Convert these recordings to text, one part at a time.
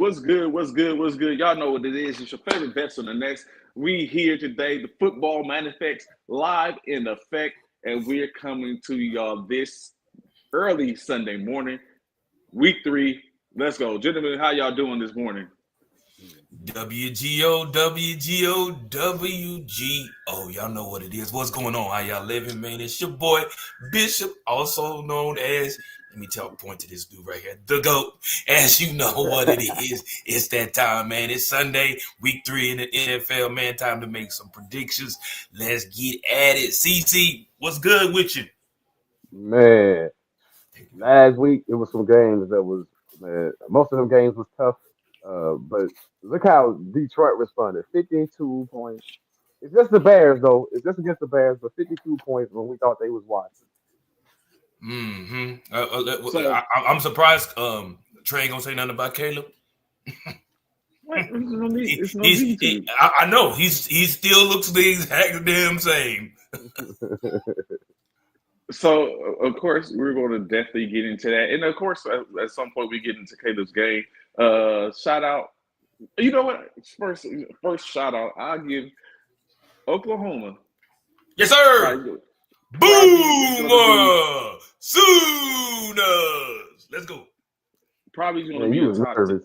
What's good? What's good? What's good? Y'all know what it is. It's your favorite bets on the next. We here today. The football manifests live in effect, and we're coming to y'all this early Sunday morning, week 3. Let's go, gentlemen. How y'all doing this morning? WGO, WGO, WGO. Y'all know what it is. What's going on? How y'all living, man? It's your boy Bishop, also known as. Let me point to this dude right here, the GOAT. As you know what it is, it's that time, man. It's Sunday, week 3 in the NFL, man. Time to make some predictions. Let's get at it. CC, what's good with you? Man, last week it was some games that was, man, most of them games was tough. But look how Detroit responded. 52 points. It's just the Bears though. It's just against the Bears, but 52 points when we thought they was watching. So, I'm surprised. Trey ain't gonna say nothing about Caleb. what? It's no need to. I know he still looks the exact damn same. So, of course, we're going to definitely get into that, and of course, at some point, we get into Caleb's game. Shout out. You know what? First shout out. I'll give Oklahoma. Yes, sir. Probably Boomer Sooners. Let's go. Probably going to Man, be you was nervous.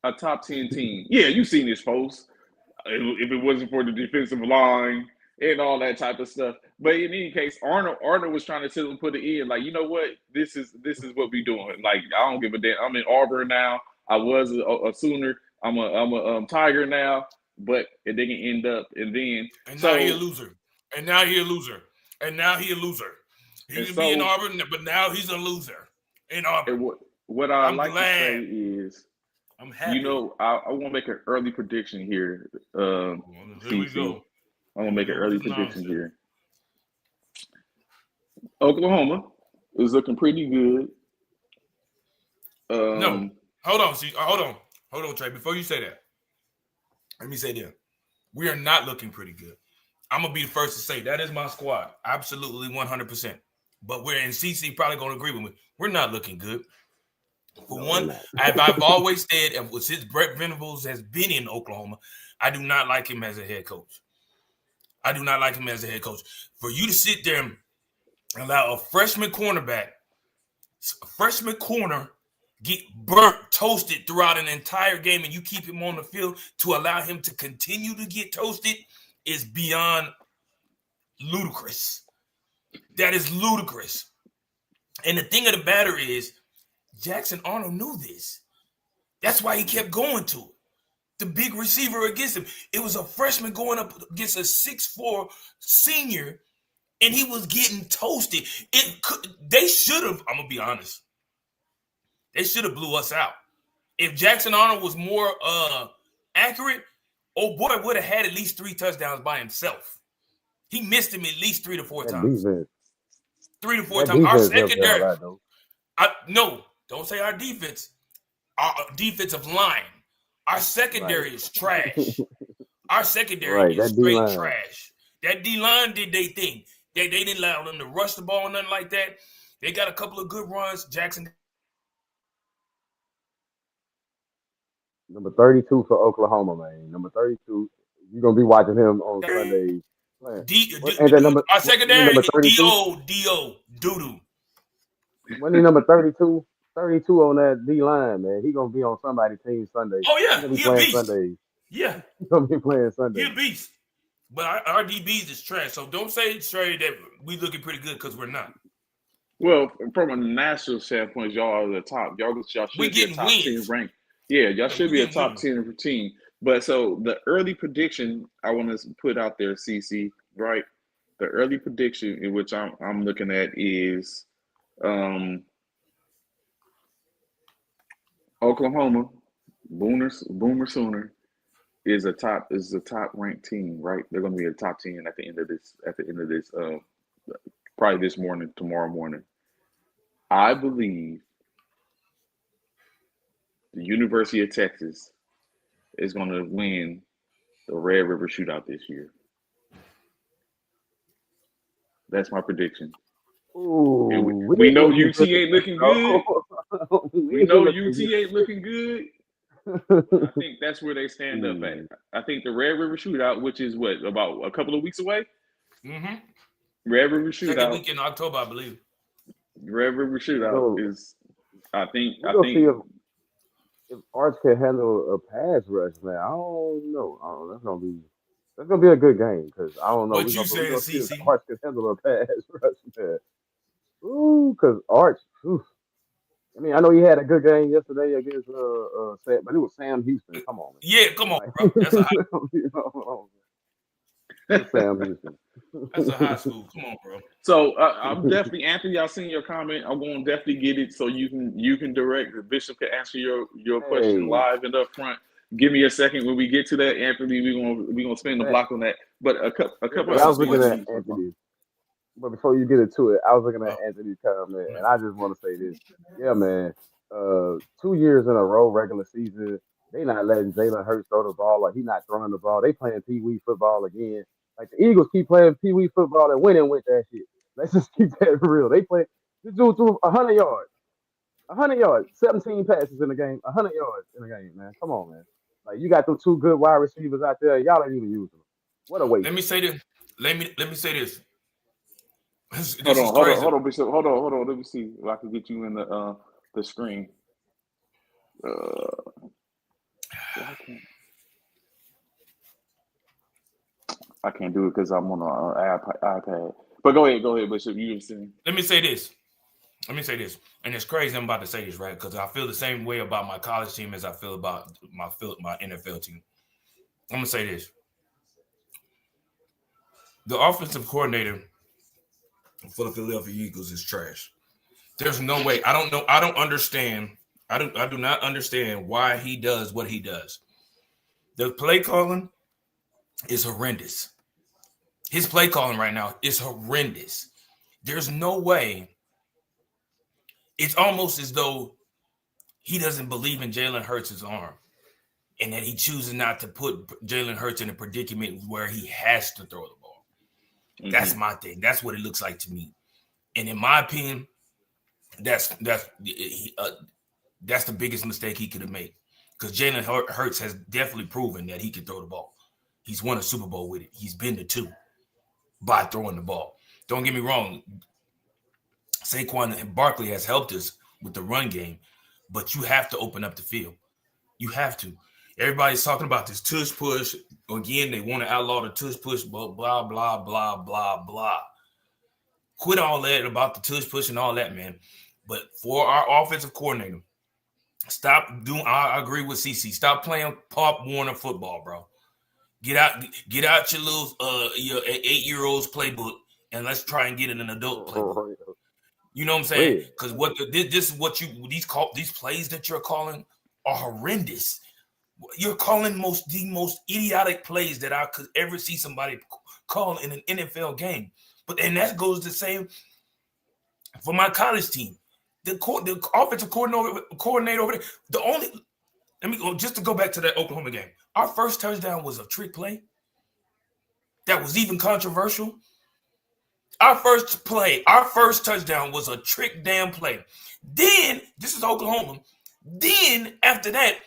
a top 10 team. Yeah, you seen this post. If it wasn't for the defensive line and all that type of stuff. But in any case, Arnold was trying to tell them put it in. Like, you know what? This is what we doing. Like, I don't give a damn. I'm in Auburn now. I was a Sooner. I'm a Tiger now. But it didn't end up. And then now he a loser. And now he a loser. And now he a loser. He used to be in Auburn, but now he's a loser in Auburn. What I like to say is, I'm happy. You know, I want to make an early prediction here. Here we go. I want to make an early prediction here. Oklahoma is looking pretty good. No, hold on. Hold on, Trey. Before you say that, let me say this: we are not looking pretty good. I'm gonna be the first to say that is my squad, absolutely 100%. But we're in CC probably gonna agree with me. We're not looking good. For one, I've always said, and since Brett Venables has been in Oklahoma, I do not like him as a head coach. For you to sit there and allow a freshman corner get burnt, toasted throughout an entire game, and you keep him on the field to allow him to continue to get toasted is beyond ludicrous. That is ludicrous. And the thing of the matter is, Jackson Arnold knew this. That's why he kept going to it. The big receiver against him. It was a freshman going up against a 6'4" senior, and he was getting toasted. They should have, I'm going to be honest, they should have blew us out. If Jackson Arnold was more accurate, oh boy would have had at least 3 touchdowns by himself. He missed him at least 3 to 4 times. 3 to 4 times. Our secondary. No, don't say our defense. Our defensive line. Our secondary is trash. Our secondary is straight trash. That D-line did their thing. They didn't allow them to rush the ball or nothing like that. They got a couple of good runs. Jackson. Number 32 for Oklahoma, man. Number 32. You're going to be watching him on Sundays. Our secondary is D-O, doo-doo. When he number 32? 32 on that D-line, man. He going to be on somebody's team Sunday. Oh, yeah. He's going to be playing Sundays. Yeah. He's going to be playing Sunday. He's a beast. But our DBs is trash. So don't say straight that we looking pretty good because we're not. Well, from a national standpoint, y'all are the top. Y'all should be a top 10 rank. Yeah, y'all should be a top 10 team. But so the early prediction I want to put out there, CC, right? The early prediction in which I'm looking at is Oklahoma, Boomer Sooner is a top ranked team, right? They're going to be a top 10 at the end of this probably this morning, tomorrow morning. I believe the University of Texas is going to win the Red River Shootout this year. That's my prediction. Ooh, we know UT ain't looking good. We know UT ain't looking good. I think that's where they stand up at. Hmm. I think the Red River Shootout, which is what, about a couple of weeks away. Mm-hmm. Red River Second Shootout. week in October, I believe. Red River We Shootout go. is. I think. We I gonna see think. if Arch can handle a pass rush, man. I don't know. That's gonna be a good game because I don't know. What you We saying, gonna see if CC? Arch can handle a pass rush, man. Ooh, because Arch. Ooh. I mean, I know he had a good game yesterday against Sam, but it was Sam Houston. Come on, Yeah, come on, man. bro. That's a high, You know, it was Sam Houston. that's a high school. Come on, bro. So I'm definitely, Anthony. I seen your comment. I'm going to definitely get it so you can direct. The Bishop can answer your question Hey, live and up front. Give me a second when we get to that, Anthony. We're gonna spend the that, block on that. But a couple hey, What's I other was his looking things at question? we. Anthony. But before you get into it, I was looking at Oh, Anthony's comment, man. and I just want to say this. Yeah, man. 2 years in a row, regular season, they not letting Jalen Hurts throw the ball, or he not throwing the ball. They playing Pee Wee football again. Like the Eagles keep playing Pee Wee football and winning with that shit. Let's just keep that real. They play. This dude threw 100 yards, 100 yards, 17 passes in the game, 100 yards in the game. Man, come on, man. Like you got them two good wide receivers out there. Y'all ain't even using them. What a Let waste. me say this. Let me say this. Hold This is on, hold on, crazy. hold on, Bishop. Hold on. Let me see if I can get you in the screen. Uh, I can't. I can't do it because I'm on an iPad. But go ahead, Bishop. You were saying. Let me say this. Let me say this. And it's crazy I'm about to say this, right? Because I feel the same way about my college team as I feel about my NFL team. I'm gonna say this. The offensive coordinator for the Philadelphia Eagles is trash. There's no way. I don't know. I don't understand. I do not understand why he does what he does. The play calling is horrendous. His play calling right now is horrendous. There's no way. It's almost as though he doesn't believe in Jalen Hurts' arm and that he chooses not to put Jalen Hurts in a predicament where he has to throw the ball. That's my thing. That's what it looks like to me. And in my opinion, that's the biggest mistake he could have made because Jalen Hurts has definitely proven that he can throw the ball. He's won a Super Bowl with it. He's been to 2 by throwing the ball. Don't get me wrong. Saquon Barkley has helped us with the run game, but you have to open up the field. You have to. Everybody's talking about this tush push. Again, they want to outlaw the tush push, blah, blah, blah, blah, blah, blah. Quit all that about the tush push and all that, man. But for our offensive coordinator, stop doing. I agree with CC. Stop playing Pop Warner football, bro. Get out your little your 8-year-old's playbook and let's try and get it an adult playbook. You know what I'm saying? Wait. Because this is what these plays that you're calling are horrendous. You're calling the most idiotic plays that I could ever see somebody call in an NFL game. And that goes the same for my college team. The offensive coordinator over there. Let me go just to go back to that Oklahoma game. Our first touchdown was a trick play that was even controversial. Our first touchdown was a trick damn play. Then, this is Oklahoma. Then, after that,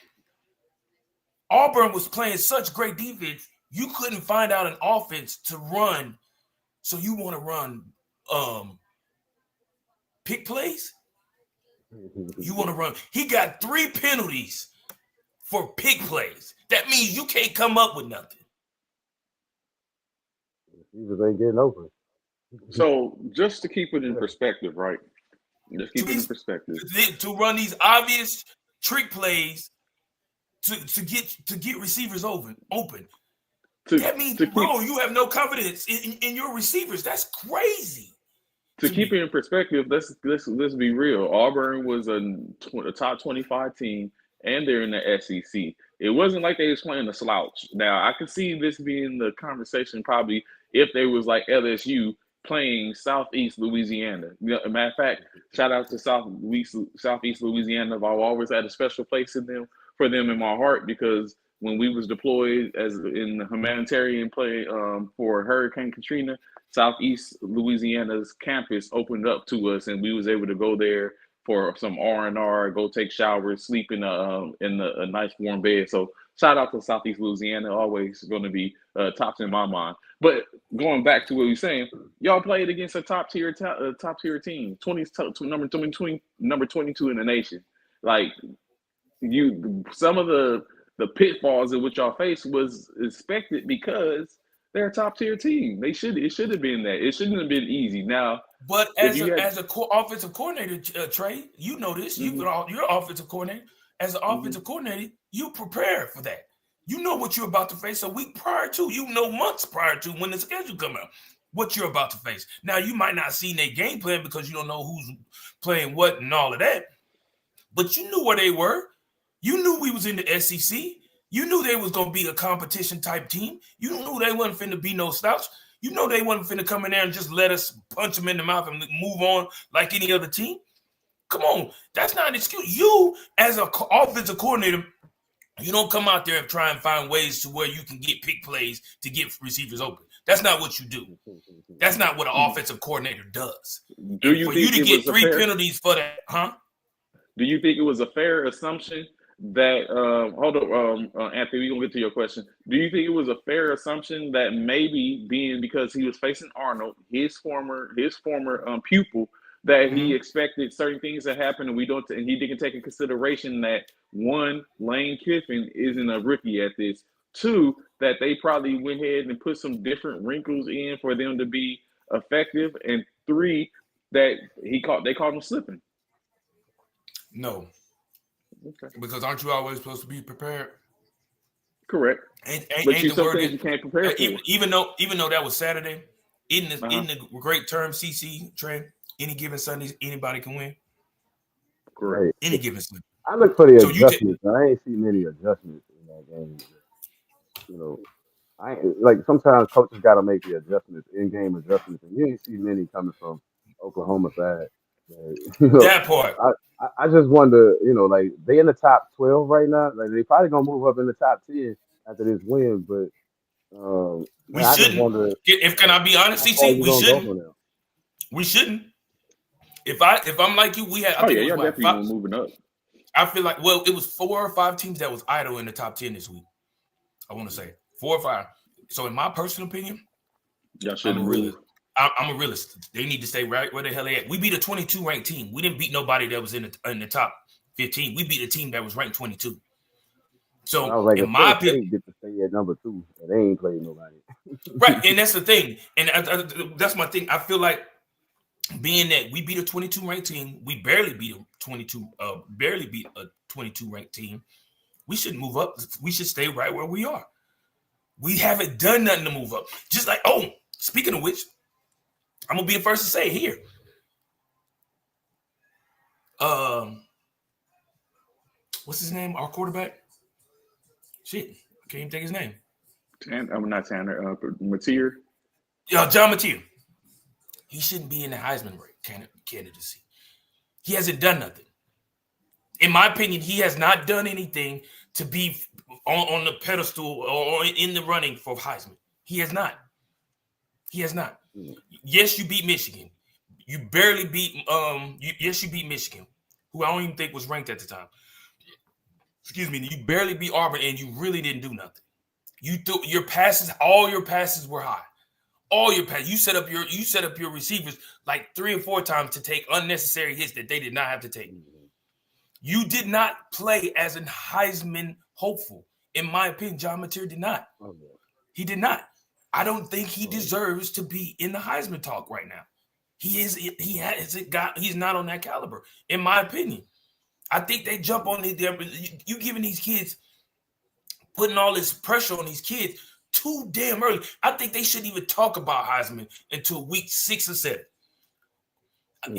Auburn was playing such great defense, you couldn't find out an offense to run. So you want to run pick plays? You want to run. He got 3 penalties for pick plays. That means you can't come up with nothing. Receivers ain't getting open. So just to keep it in perspective, right? Just keep it in perspective. To run these obvious trick plays to get receivers open. That means, bro, you have no confidence in your receivers. That's crazy. To keep it in perspective, let's be real. Auburn was a top 25 team, and they're in the SEC. It wasn't like they was playing a slouch. Now, I could see this being the conversation probably if they was like LSU playing Southeast Louisiana. Matter of fact, shout out to Southeast Louisiana. I've always had a special place for them in my heart because when we was deployed as in the humanitarian play for Hurricane Katrina, Southeast Louisiana's campus opened up to us, and we was able to go there for some R&R, go take showers, sleep in a nice warm bed. So shout out to Southeast Louisiana, always going to be tops in my mind. But going back to what you're saying, y'all played against a top tier team, number 22 in the nation. Like some of the pitfalls in which y'all faced was expected because they're a top tier team. It should have been that. It shouldn't have been easy. Now, but as a offensive coordinator, Trey, you know this. Mm-hmm. You're offensive coordinator. As an offensive coordinator, you prepare for that. You know what you're about to face a week prior to. You know months prior to when the schedule come out what you're about to face. Now, you might not see their game plan because you don't know who's playing what and all of that. But you knew where they were. You knew we was in the SEC. You knew they was going to be a competition type team. You knew they wasn't finna be no slouch. You know they wasn't finna come in there and just let us punch them in the mouth and move on like any other team. Come on. That's not an excuse. You, as an offensive coordinator, you don't come out there and try and find ways to where you can get pick plays to get receivers open. That's not what you do. That's not what an offensive coordinator does. Do you for you to get 3 penalties for that, huh? Do you think it was a fair assumption that hold on, Anthony, we're gonna get to your question. Do you think it was a fair assumption that maybe being because he was facing Arnold, his former pupil, that he expected certain things to happen, and he didn't take in consideration that 1, Lane Kiffin isn't a rookie at this. 2, that they probably went ahead and put some different wrinkles in for them to be effective, and 3, that they caught him slipping. No. Okay. Because aren't you always supposed to be prepared? Correct. But you can't prepare for. Even though that was Saturday, in the great term CC trend, any given Sunday, anybody can win. Correct. Any given Sunday. I look for the adjustments. I ain't seen many adjustments in that game. You know, sometimes coaches got to make the adjustments, in-game adjustments, and you ain't see many coming from Oklahoma side. That part. I just wonder, like they in the top 12 right now. Like they probably gonna move up in the top 10 after this win, but we shouldn't. Wonder, can I be honest, CC? We shouldn't. We shouldn't. If I'm like you, we had. I think it was definitely moving up. I feel like it was 4 or 5 teams that was idle in the top 10 this week. I want to say 4 or 5. So in my personal opinion, I'm a realist. They need to stay right where the hell they at. We beat a 22 ranked team. We didn't beat nobody that was in the top 15. We beat a team that was ranked 22. So in my opinion, get to stay at number 2, and they ain't playing nobody. Right, and that's the thing. And that's my thing. I feel like being that we beat a 22 ranked team, we barely beat a 22 ranked team. We shouldn't move up. We should stay right where we are. We haven't done nothing to move up. Just like, speaking of which, I'm gonna be the first to say it here. What's his name? Our quarterback? Shit, I can't even think his name. I'm not Tanner. Mateer. Yeah, John Mateer. He shouldn't be in the Heisman candidacy. He hasn't done nothing. In my opinion, he has not done anything to be on the pedestal or in the running for Heisman. He has not. He has not. Yes, you beat Michigan. You barely beat you beat Michigan, who I don't even think was ranked at the time. Excuse me. You barely beat Auburn, and you really didn't do nothing. You threw your passes. All your passes were high. All your passes. You set up your receivers like 3 or 4 times to take unnecessary hits that they did not have to take. You did not play as a Heisman hopeful. In my opinion, John Mateer did not. He did not. I don't think he deserves to be in the Heisman talk right now. He's not on that caliber, in my opinion. I think they jump on you giving these kids, putting all this pressure on these kids too damn early. I think they shouldn't even talk about Heisman until week 6 or 7.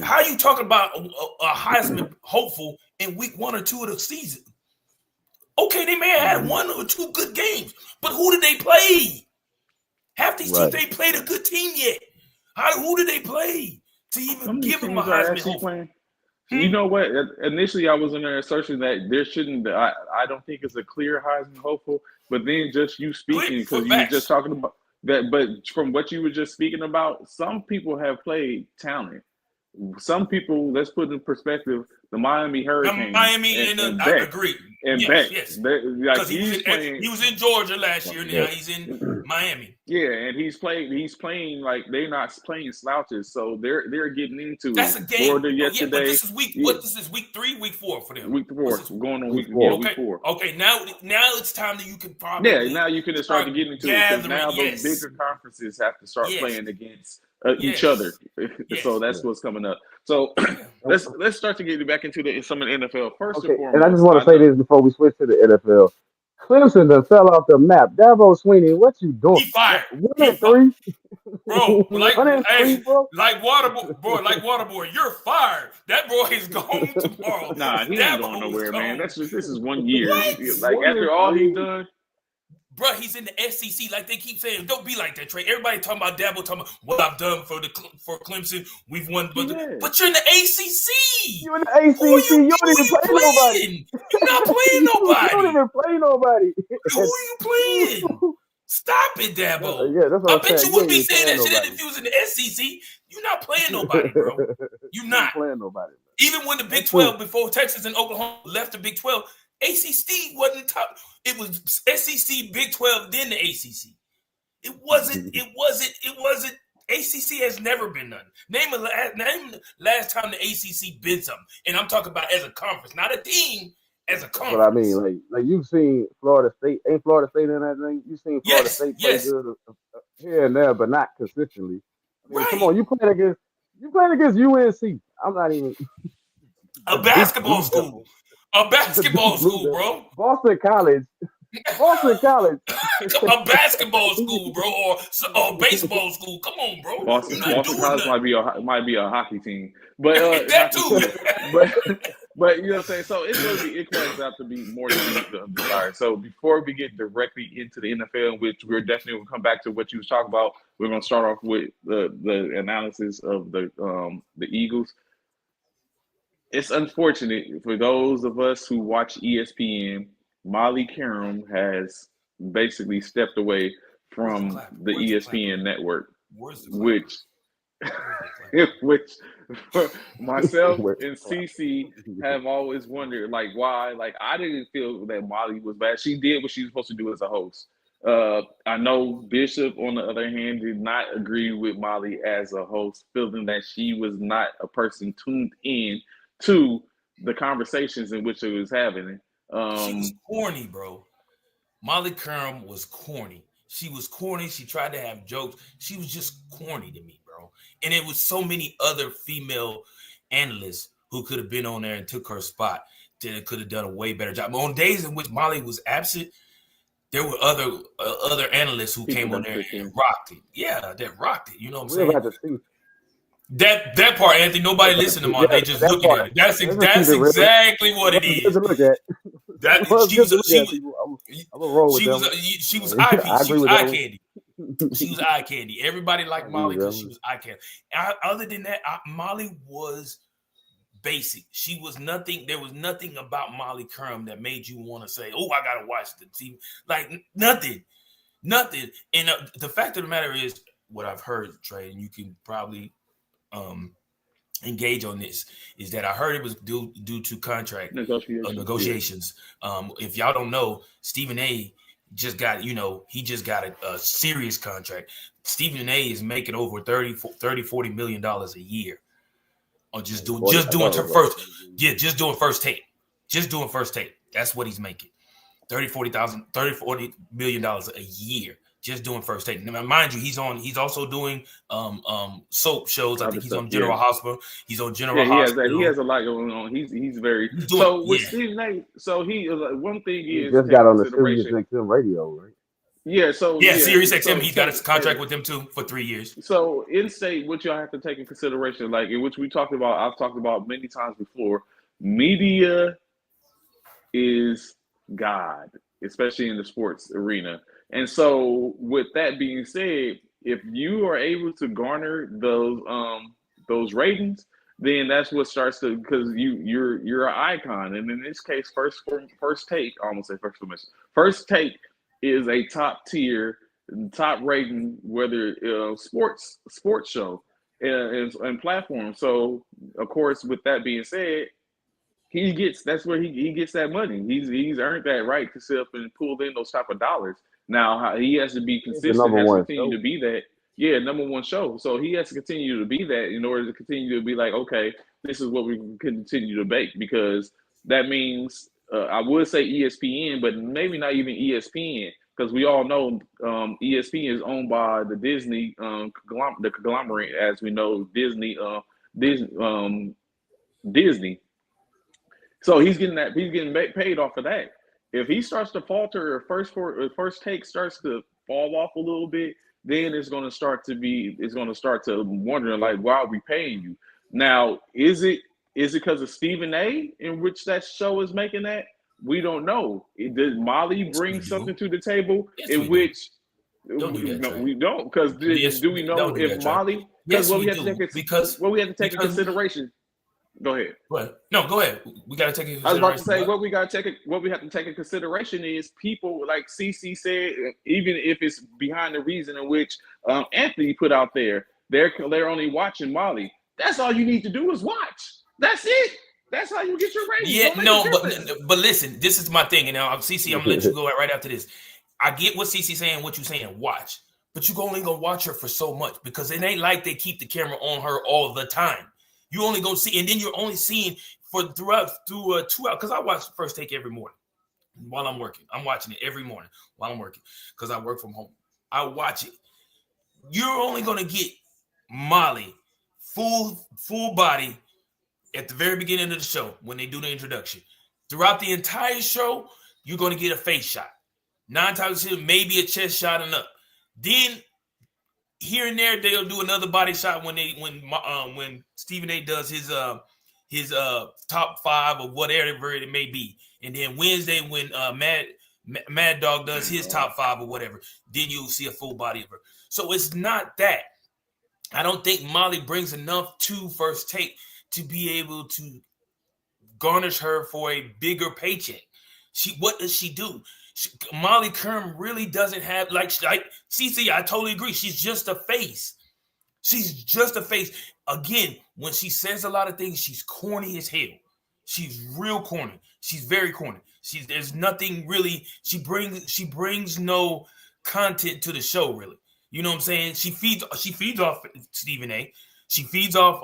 How are you talking about a Heisman hopeful in week 1 or 2 of the season? Okay, they may have had 1 or 2 good games, but who did they play? Half these teams ain't played a good team yet. Who did they play to even give them a Heisman hopeful? You know what? Initially, I was in the assertion that there shouldn't be. I don't think it's a clear Heisman hopeful. But then just you speaking, because you were just talking about that. But from what you were just speaking about, some people have played talent. some people, let's put in perspective, the Miami Hurricanes. Miami and I agree. And yes. Like because he was in Georgia last year. Now he's in Miami. Yeah, and he's playing like they're not playing slouches, so they're getting into that's a game. Florida yesterday. But this is what this is week 3, week 4 for them. Week 4, going on week 4. Okay. Week 4. Okay, now it's time that you can probably now you can start to get into it because now those bigger conferences have to start playing against each other. So that's what's coming up. So let's start to get back into some of the NFL first and foremost. And I just want to say this before we switch to the NFL. Clemson done fell off the map. Dabo Swinney, what you doing? He fired. 1-3, bro. Like Waterboy, you're fired. That boy is gone tomorrow. Nah, he ain't going nowhere, man. This is 1 year. What? Like after all he's done. Bro, he's in the SEC. Like they keep saying, don't be like that, Trey. Everybody talking about Dabo, talking about what I've done for Clemson. We've won, but you're in the ACC. You're in the ACC. You don't even play nobody. You're not playing nobody. You don't even play nobody. Who are you playing? Stop it, Dabo. Yeah, that's what I bet you would be saying that shit if you was in the SEC. You're not playing nobody, bro. You're not playing nobody. Even when the Big 12, before Texas and Oklahoma left the Big 12, ACC wasn't top. It was SEC, Big 12, then the ACC. It wasn't. ACC has never been none. Name the last time the ACC bid something, and I'm talking about as a conference, not a team, as a conference. But I mean, like you've seen Florida State. Ain't Florida State in that thing? You've seen Florida State play good here and there, but not consistently. I mean, come on, you playing against UNC. I'm not even a basketball school. A basketball school, bro. Boston College. A basketball school, bro, or baseball school. Come on, bro. Boston College might be a hockey team, but that too. but you know what I'm saying. So it comes out to be more than desired. So before we get directly into the NFL, which we're definitely going to come back to what you was talking about, we're going to start off with the analysis of the Eagles. It's unfortunate for those of us who watch ESPN. Molly Qerim has basically stepped away from the ESPN network, which myself and CC have always wondered, like, why. Like, I didn't feel that Molly was bad. She did what she was supposed to do as a host. I know Bishop, on the other hand, did not agree with Molly as a host, feeling that she was not a person tuned in to the conversations in which it was having. She was corny, bro. Molly Qerim was corny. She was corny. She tried to have jokes. She was just corny to me, bro. And it was so many other female analysts who could have been on there and took her spot that could have done a way better job. But on days in which Molly was absent, there were other analysts who came on there and rocked it. Yeah, that rocked it. You know what I'm saying? That part, Anthony, nobody listened to Molly. They just looking at it. That's exactly what it is. She was eye candy. She was eye candy. Everybody liked Molly because she was eye candy. Other than that, Molly was basic. She was nothing. There was nothing about Molly Qerim that made you want to say, "Oh, I gotta watch the TV." Like nothing. And the fact of the matter is, what I've heard, Trey, and you can probably engage on this, is that I heard it was due to contract negotiations. If y'all don't know, Stephen A just got, he just got a serious contract. Stephen A is making over $40 million a year on just doing first take. Just doing first take. That's what he's making. $40 million a year. Just doing first take. Now, mind you, he's also doing soap shows. I think he's on General Hospital. He's on General Hospital. He has a lot going on. He's very with Stephen A. So he one thing is just got on the Sirius XM radio, right? Yeah. Sirius XM. He's got a contract with them too for 3 years. So in state, what y'all have to take in consideration, like in which we talked about, I've talked about many times before. Media is God, especially in the sports arena. And so, with that being said, if you are able to garner those ratings, then that's what starts to, because you're an icon. And in this case, First Take, I almost say First Take is a top tier, top rating, whether sports show. and platforms. So of course, with that being said, that's where he gets that money. He's earned that right to sit up and pull in those type of dollars. Now he has to be It's the consistent, number has to one continue show. to be that. Yeah, number one show. So he has to continue to be that in order to continue to be like, okay, this is what we can continue to bake, because that means I would say ESPN, but maybe not even ESPN, because we all know ESPN is owned by the Disney the conglomerate, as we know, Disney Disney. So he's getting paid off of that. If he starts to falter, or first take starts to fall off a little bit, then it's going to start to wondering like, why are we paying you? Now, is it because of Stephen A. in which that show is making that? We don't know. Does Molly Yes, we bring do. something to the table Yes, in we do. which Don't do that, no, Trey. we don't? Because Yes, do we know don't do if that, Trey. Molly? Because Yes, we do. Because what we have to take in because consideration. Go ahead. what? No, go ahead. We got to take into I was about to consideration say what we have to take in consideration is people like CC said, even if it's behind the reason in which Anthony put out there, they're only watching Molly. That's all you need to do is watch. That's it. That's how you get your ratings. Yeah, Don't make no, a difference. but listen, this is my thing, and now CC, I'm gonna let you go right after this. I get what CC saying, what you saying, watch, but you only gonna watch her for so much, because it ain't like they keep the camera on her all the time. You only gonna see, and then you're only seeing through 2 hours. Because I watch First Take every morning while I'm working. I'm watching it every morning while I'm working because I work from home. I watch it. You're only gonna get Molly full body at the very beginning of the show when they do the introduction. Throughout the entire show, you're gonna get a face shot. 9 times out of 10, maybe a chest shot and up. Then here and there, they'll do another body shot when Stephen A. does his top 5 or whatever it may be, and then Wednesday when Mad Dog does his top 5 or whatever, then you'll see a full body of her. So it's not that. I don't think Molly brings enough to First Take to be able to garnish her for a bigger paycheck. What does she do? Molly Kerm really doesn't have like CC. I totally agree. She's just a face. She's just a face. Again, when she says a lot of things, she's corny as hell. She's real corny. She's very corny. There's nothing really. She brings no content to the show really. You know what I'm saying? She feeds off Stephen A. She feeds off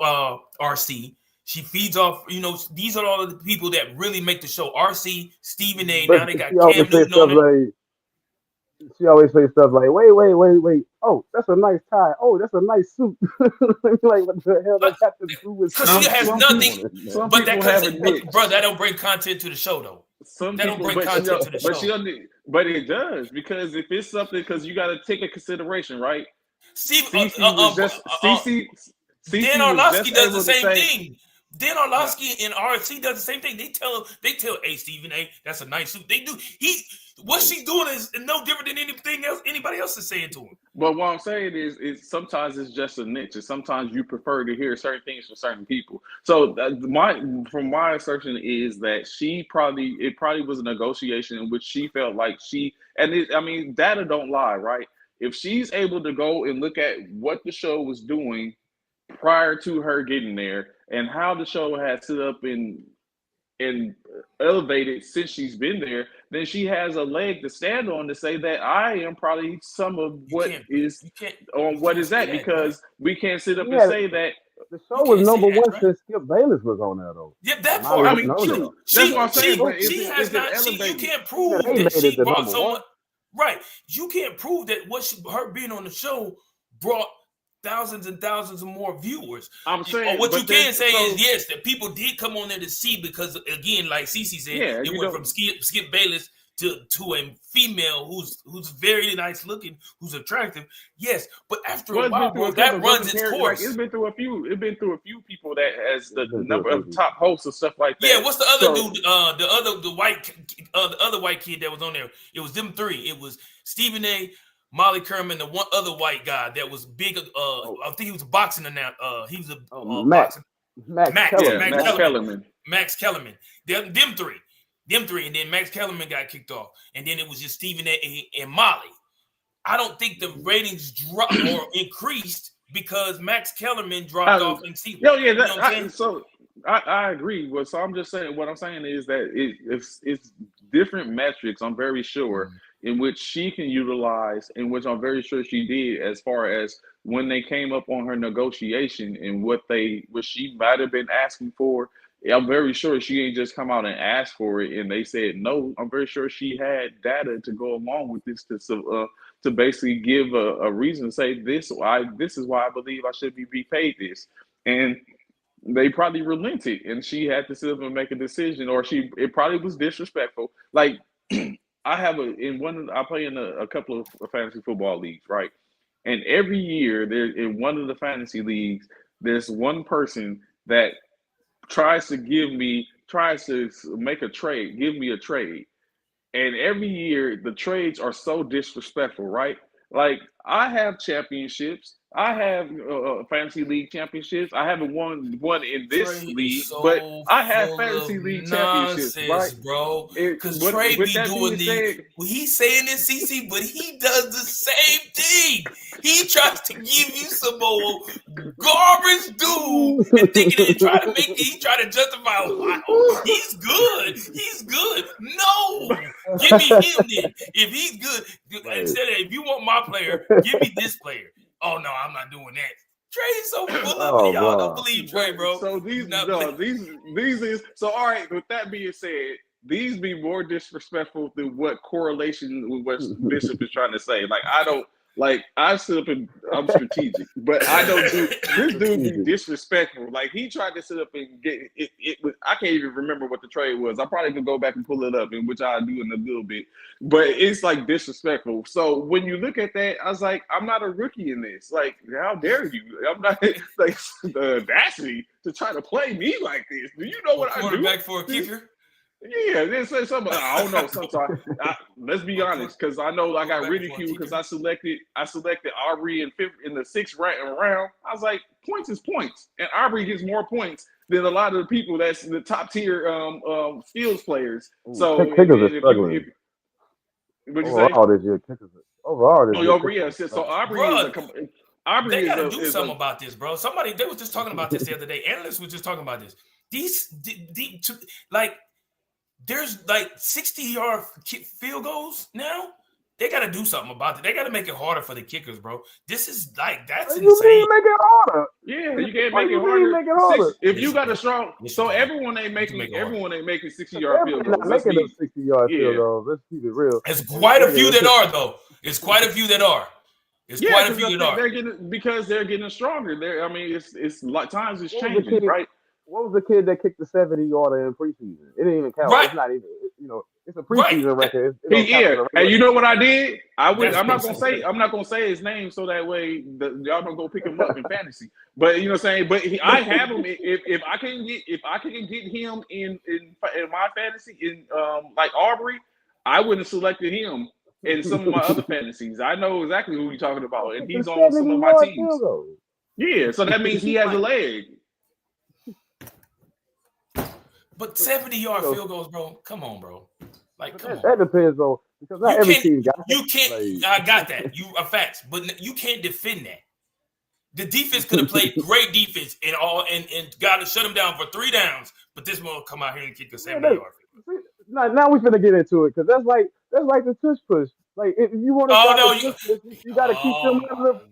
RC. She feeds off, these are all the people that really make the show. RC, Stephen A. But now they got she always Cam say Newton stuff on it. she always say stuff like, wait. Oh, that's a nice tie. Oh, that's a nice suit. Like, what the hell that got to do with Because she has nothing. Some But people have a niche. bro, that don't bring content to the show, though. But it does, because if it's something, because you got to take a consideration, right? Dan Orlovsky does the same thing. Dan Orlovsky and RC does the same thing. They tell, hey, Stephen A., that's a nice suit. They do. What she's doing is no different than anything else anybody else is saying to him. But what I'm saying is sometimes it's just a niche, and sometimes you prefer to hear certain things from certain people. So my assertion is that it probably was a negotiation in which she felt like data don't lie, right? If she's able to go and look at what the show was doing prior to her getting there and how the show has set up and elevated since she's been there, then she has a leg to stand on to say that I am probably some of what is that, because we can't sit up and say that. The show was number one since Skip Bayless was on there, though. Yeah, that part. I mean, true. That's what I'm saying. You can't prove that she brought someone. Right. You can't prove that her being on the show brought thousands and thousands of more viewers. I'm saying, what you can say is yes, that people did come on there to see, because again, like CC said, it went from Skip Bayless to a female who's very nice looking, who's attractive. Yes, but after a while, bro, that runs its course. It's been through a few people that has the number of top hosts and stuff like that. Yeah, what's the other dude? The other white kid that was on there. It was them 3. It was Stephen A., Molly Kerman, the one other white guy that was big. I think he was boxing now. He was boxing. Max Kellerman. Them three, and then Max Kellerman got kicked off, and then it was just Stephen A. and Molly. I don't think the ratings dropped or increased because Max Kellerman dropped off in season. Yo, yeah, You know what I'm saying? so I agree. Well, so I'm just saying what I'm saying is that it's different metrics. I'm very sure in which she can utilize, in which I'm very sure she did, as far as when they came up on her negotiation and what she might have been asking for. I'm very sure she ain't just come out and asked for it and they said no. I'm very sure she had data to go along with this to basically give a reason to say this is why I believe I should be paid this. And they probably relented and she had to sit up and make a decision, or it probably was disrespectful. Like I play in a couple of fantasy football leagues, right? And every year there in one of the fantasy leagues, there's one person that tries to make a trade, give me a trade. And every year the trades are so disrespectful, right? Like I have championships. I have fantasy league championships. I haven't won one in this Trey league, so but I have fantasy league championships, right? Bro. Because Trey be doing he's saying this, CC, but he does the same thing. He tries to give you some more garbage dude and thinking he try to justify why he's good. He's good. No, give me him then. If he's good, instead of if you want my player, give me this player. Oh no, I'm not doing that. Trey is so full of it. Y'all don't believe Trey, bro. So these is so. All right. With that being said, these be more disrespectful than what correlation with what Bishop is trying to say. Like I sit up and I'm strategic, but I don't do this. Dude be disrespectful. Like he tried to sit up and get it. I can't even remember what the trade was. I probably could go back and pull it up, in which I'll do in a little bit. But it's like disrespectful. So when you look at that, I was like, I'm not a rookie in this. Like, how dare you? I'm not like the audacity to try to play me like this. Do you know what I do? Quarterback for a kicker. Yeah, then say something. I don't know. Sometimes let's be honest, because I know I got ridiculed because I selected Aubrey in the sixth round. I was like, points is points, and Aubrey gets more points than a lot of the people that's the top tier skills players. So kickers are struggling. Overall, this year, so Aubrey they gotta do something about this, bro. They was just talking about this the other day. Analysts was just talking about this. There's 60-yard field goals now. They got to do something about it. They got to make it harder for the kickers, bro. This is that's insane. You make it harder. Yeah, you can't make it harder. If you got a strong, so everyone ain't making 60-yard field goals. Making those 60-yard field goals. Let's keep it real. It's quite a few that are though. It's quite a few that are. Quite a few that are. They're getting stronger. It's like times is changing, right? What was the kid that kicked the 70-yarder in preseason? It didn't even count. Right. It's not even, it's a preseason record. And you know what I did? I'm not gonna say his name so that way y'all don't go pick him up in fantasy. But you know what I'm saying. But I have him. If I can get him in my fantasy in like Aubrey, I wouldn't have selected him in some of my other fantasies. I know exactly who you're talking about, and he's on some of my teams. Yeah, so that means he has a leg. But 70-yard field goals, bro. Come on, bro. Come on. That depends on because not every team got. You can't. I got that. You are facts, but you can't defend that. The defense could have played great defense and got to shut him down for 3 downs. But this one will come out here and kick a 70-yard field goal. Now we're gonna get into it because that's like the tush push. Like if you want to, you got to keep them.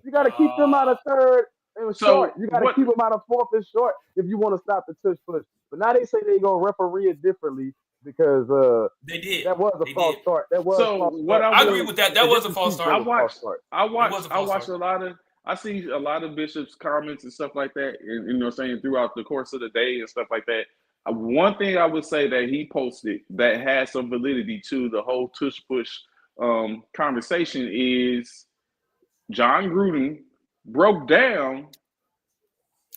You got to keep them out of third and short. You got to keep them out of fourth and short if you want to stop the tush push. But now they say they're gonna referee it differently because they did. That was a false start. That was so. What I agree with that. That was a false start. I see a lot of Bishop's comments and stuff like that, and saying throughout the course of the day and stuff like that. One thing I would say that he posted that has some validity to the whole tush push conversation is John Gruden broke down.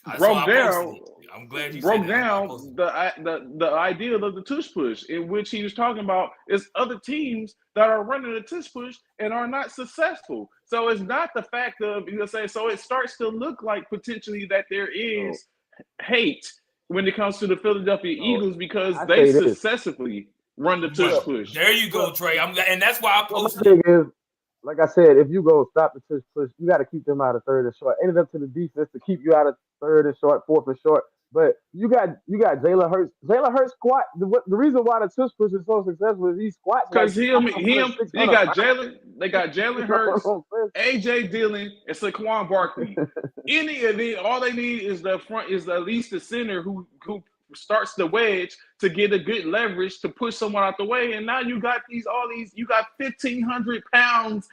I'm glad you broke down the idea of the tush push, in which he was talking about is other teams that are running the tush push and are not successful. So it's not the fact of so it starts to look like potentially that there is hate when it comes to the Philadelphia Eagles because they successfully run the tush push. There you go, Trey. And that's why I posted. like I said, if you go stop the tush push, you got to keep them out of third and short. Ended up to the defense to keep you out of third and short, fourth and short. But you got Jalen Hurts. Jalen Hurts squat. The reason why the tush push is so successful is he squats like Because him, 600 Jalen, they got Jalen Hurts, AJ Dillon, and Saquon Barkley. Any of the, all they need is the front, is at least the center who starts the wedge to get a good leverage to push someone out the way. And now you got you got 1,500 pounds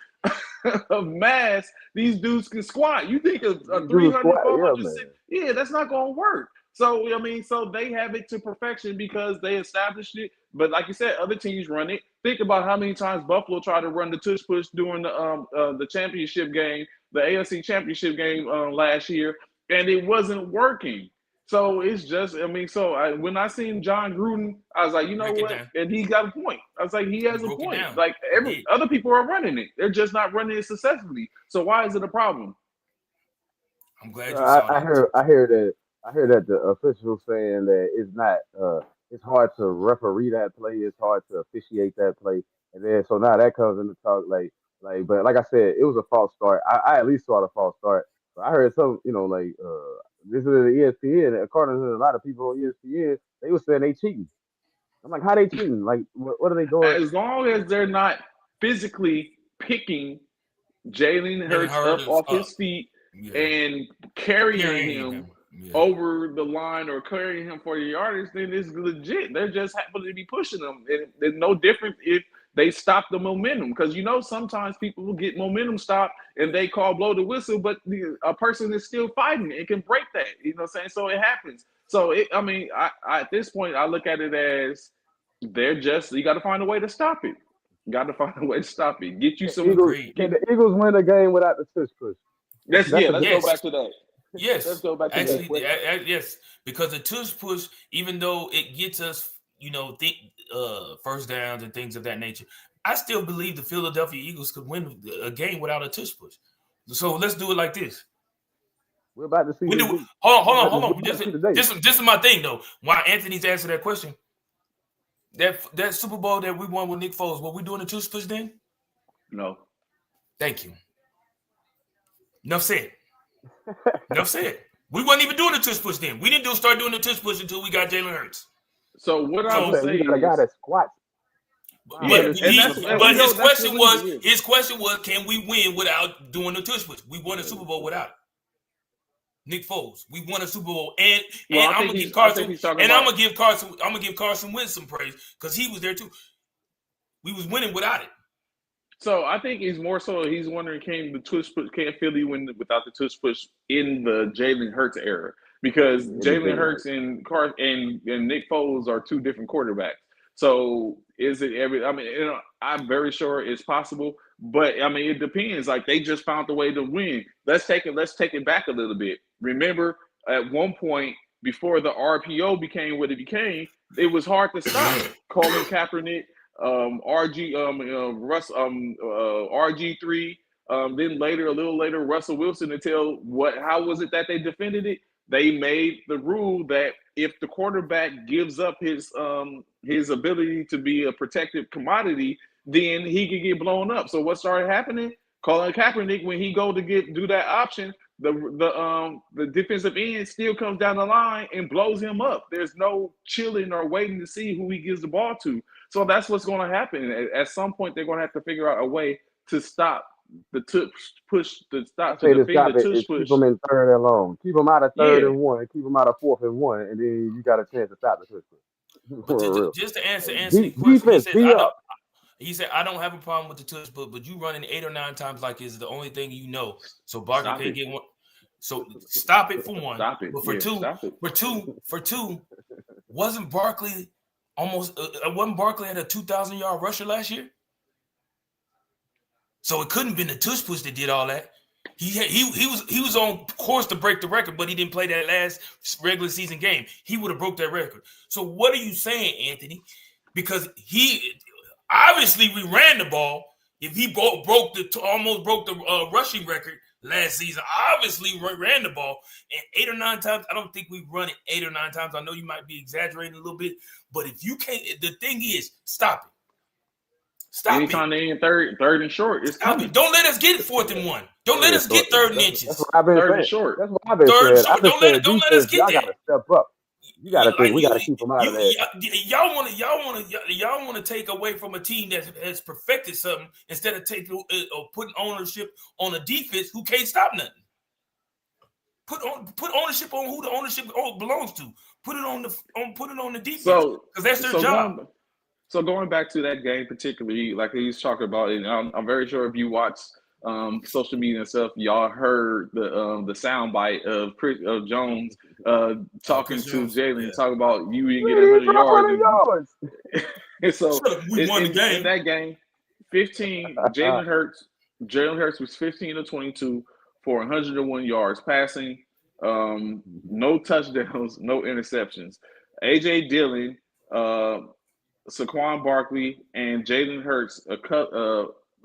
of mass. These dudes can squat. You think a 300, 400, yeah, that's not going to work. So, I mean, so they have it to perfection because they established it. But like you said, other teams run it. Think about how many times Buffalo tried to run the tush push during the championship game, the AFC championship game last year, and it wasn't working. So it's just, I mean, when I seen John Gruden, I was like, you know what? And he got a point. I was like, he has a point. Like other people are running it. They're just not running it successfully. So why is it a problem? I'm glad you saw that. I hear that the officials saying that it's not it's hard to referee that play, it's hard to officiate that play. And then so now that comes into talk but like I said, it was a false start. I at least saw the false start. But I heard some, this is the ESPN, according to a lot of people on ESPN, they were saying they cheating. I'm like, how they cheating? Like what are they doing? As long as they're not physically picking Jalen Hurts up off his feet and carrying him over the line or carrying him for the yardage, then it's legit. They're just happen to be pushing them. It's no different if they stop the momentum, because sometimes people will get momentum stopped and they blow the whistle, but a person is still fighting. It can break that. You know what I'm saying? So it happens. So I at this point I look at it as you got to find a way to stop it. Got to find a way to stop it. Get you some. Can the Eagles win a game without the tush push? Let's go back to that. Yes. Let's go back to that. Yes, because the tush push, even though it gets us, first downs and things of that nature, I still believe the Philadelphia Eagles could win a game without a tush push. So let's do it like this. We're about to see. Hold on. This is my thing, though. Why Anthony's answered that question. That Super Bowl that we won with Nick Foles, were we doing the tush push then? No. Thank you. Enough said. We wasn't even doing the tush push then. We didn't start doing the tush push until we got Jalen Hurts. So what I was saying, you got a squat. But his question was, can we win without doing the tush push? We won a Super Bowl without it. Nick Foles, we won a Super Bowl, and I'm gonna give Carson Wentz some praise because he was there too. We was winning without it. So I think he's more so he's wondering can Philly win without the tush push in the Jalen Hurts era, because Jalen Hurts and Nick Foles are two different quarterbacks. So is it I'm very sure it's possible, but it depends. Like they just found a way to win. Let's take it back a little bit. Remember, at one point before the RPO became what it became, it was hard to stop Colin Kaepernick, RG3. Then a little later, Russell Wilson. How was it that they defended it? They made the rule that if the quarterback gives up his ability to be a protected commodity, then he could get blown up. So what started happening? Colin Kaepernick, when he go to do that option, the defensive end still comes down the line and blows him up. There's no chilling or waiting to see who he gives the ball to. So that's what's going to happen. At some point, they're going to have to figure out a way to stop the tush push. To defend the tush push. Keep them in third and long. Keep them out of third and one. Keep them out of fourth and one, and then you got a chance to stop the tush push. Just to answer Anthony's question, he said, I don't have a problem with the tush push, but you running 8 or 9 times like it's the only thing you know. So Barkley can't get one. So stop it for one. Stop it. But for two, wasn't Barkley had a 2,000-yard rusher last year? So it couldn't have been the tush push that did all that. He was on course to break the record, but he didn't play that last regular season game. He would have broke that record. So what are you saying, Anthony? Because obviously we ran the ball. If he almost broke the rushing record last season, obviously we ran the ball. And 8 or 9 times, I don't think we run it 8 or 9 times. I know you might be exaggerating a little bit, but if you can't, the thing is, stop it. Stop Anytime they in third and short, it's Stop coming. it. Don't let us get 4th and 1. Don't let us get 3rd and inches. That's what I've been Third saying. and short. That's what I've been Third and saying. short. I've been Don't saying let us defense, get y'all that. got to step up. You got to think we got to keep them out of that. Y'all want to take away from a team that has perfected something instead of taking or putting ownership on a defense who can't stop nothing. Put ownership on who the ownership belongs to. Put it on the defense because that's their job. Going back to that game particularly, like he's talking about, and I'm very sure if you watch social media and stuff, y'all heard the sound bite of Jones talking to Jalen, talking about you didn't get 100 yards. And so we won the game. In that game, 15 Jalen Hurts was 15 of 22 for 101 yards passing, no touchdowns, no interceptions. AJ Dillon, Saquon Barkley, and Jalen Hurts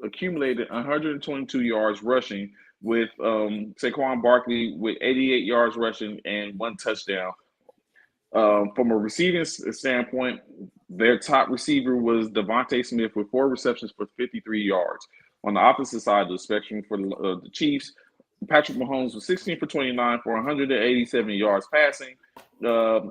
accumulated 122 yards rushing, with Saquon Barkley with 88 yards rushing and 1 touchdown. From a receiving standpoint, their top receiver was Devontae Smith with 4 receptions for 53 yards. On the opposite side of the spectrum for the Chiefs, Patrick Mahomes was 16 for 29 for 187 yards passing.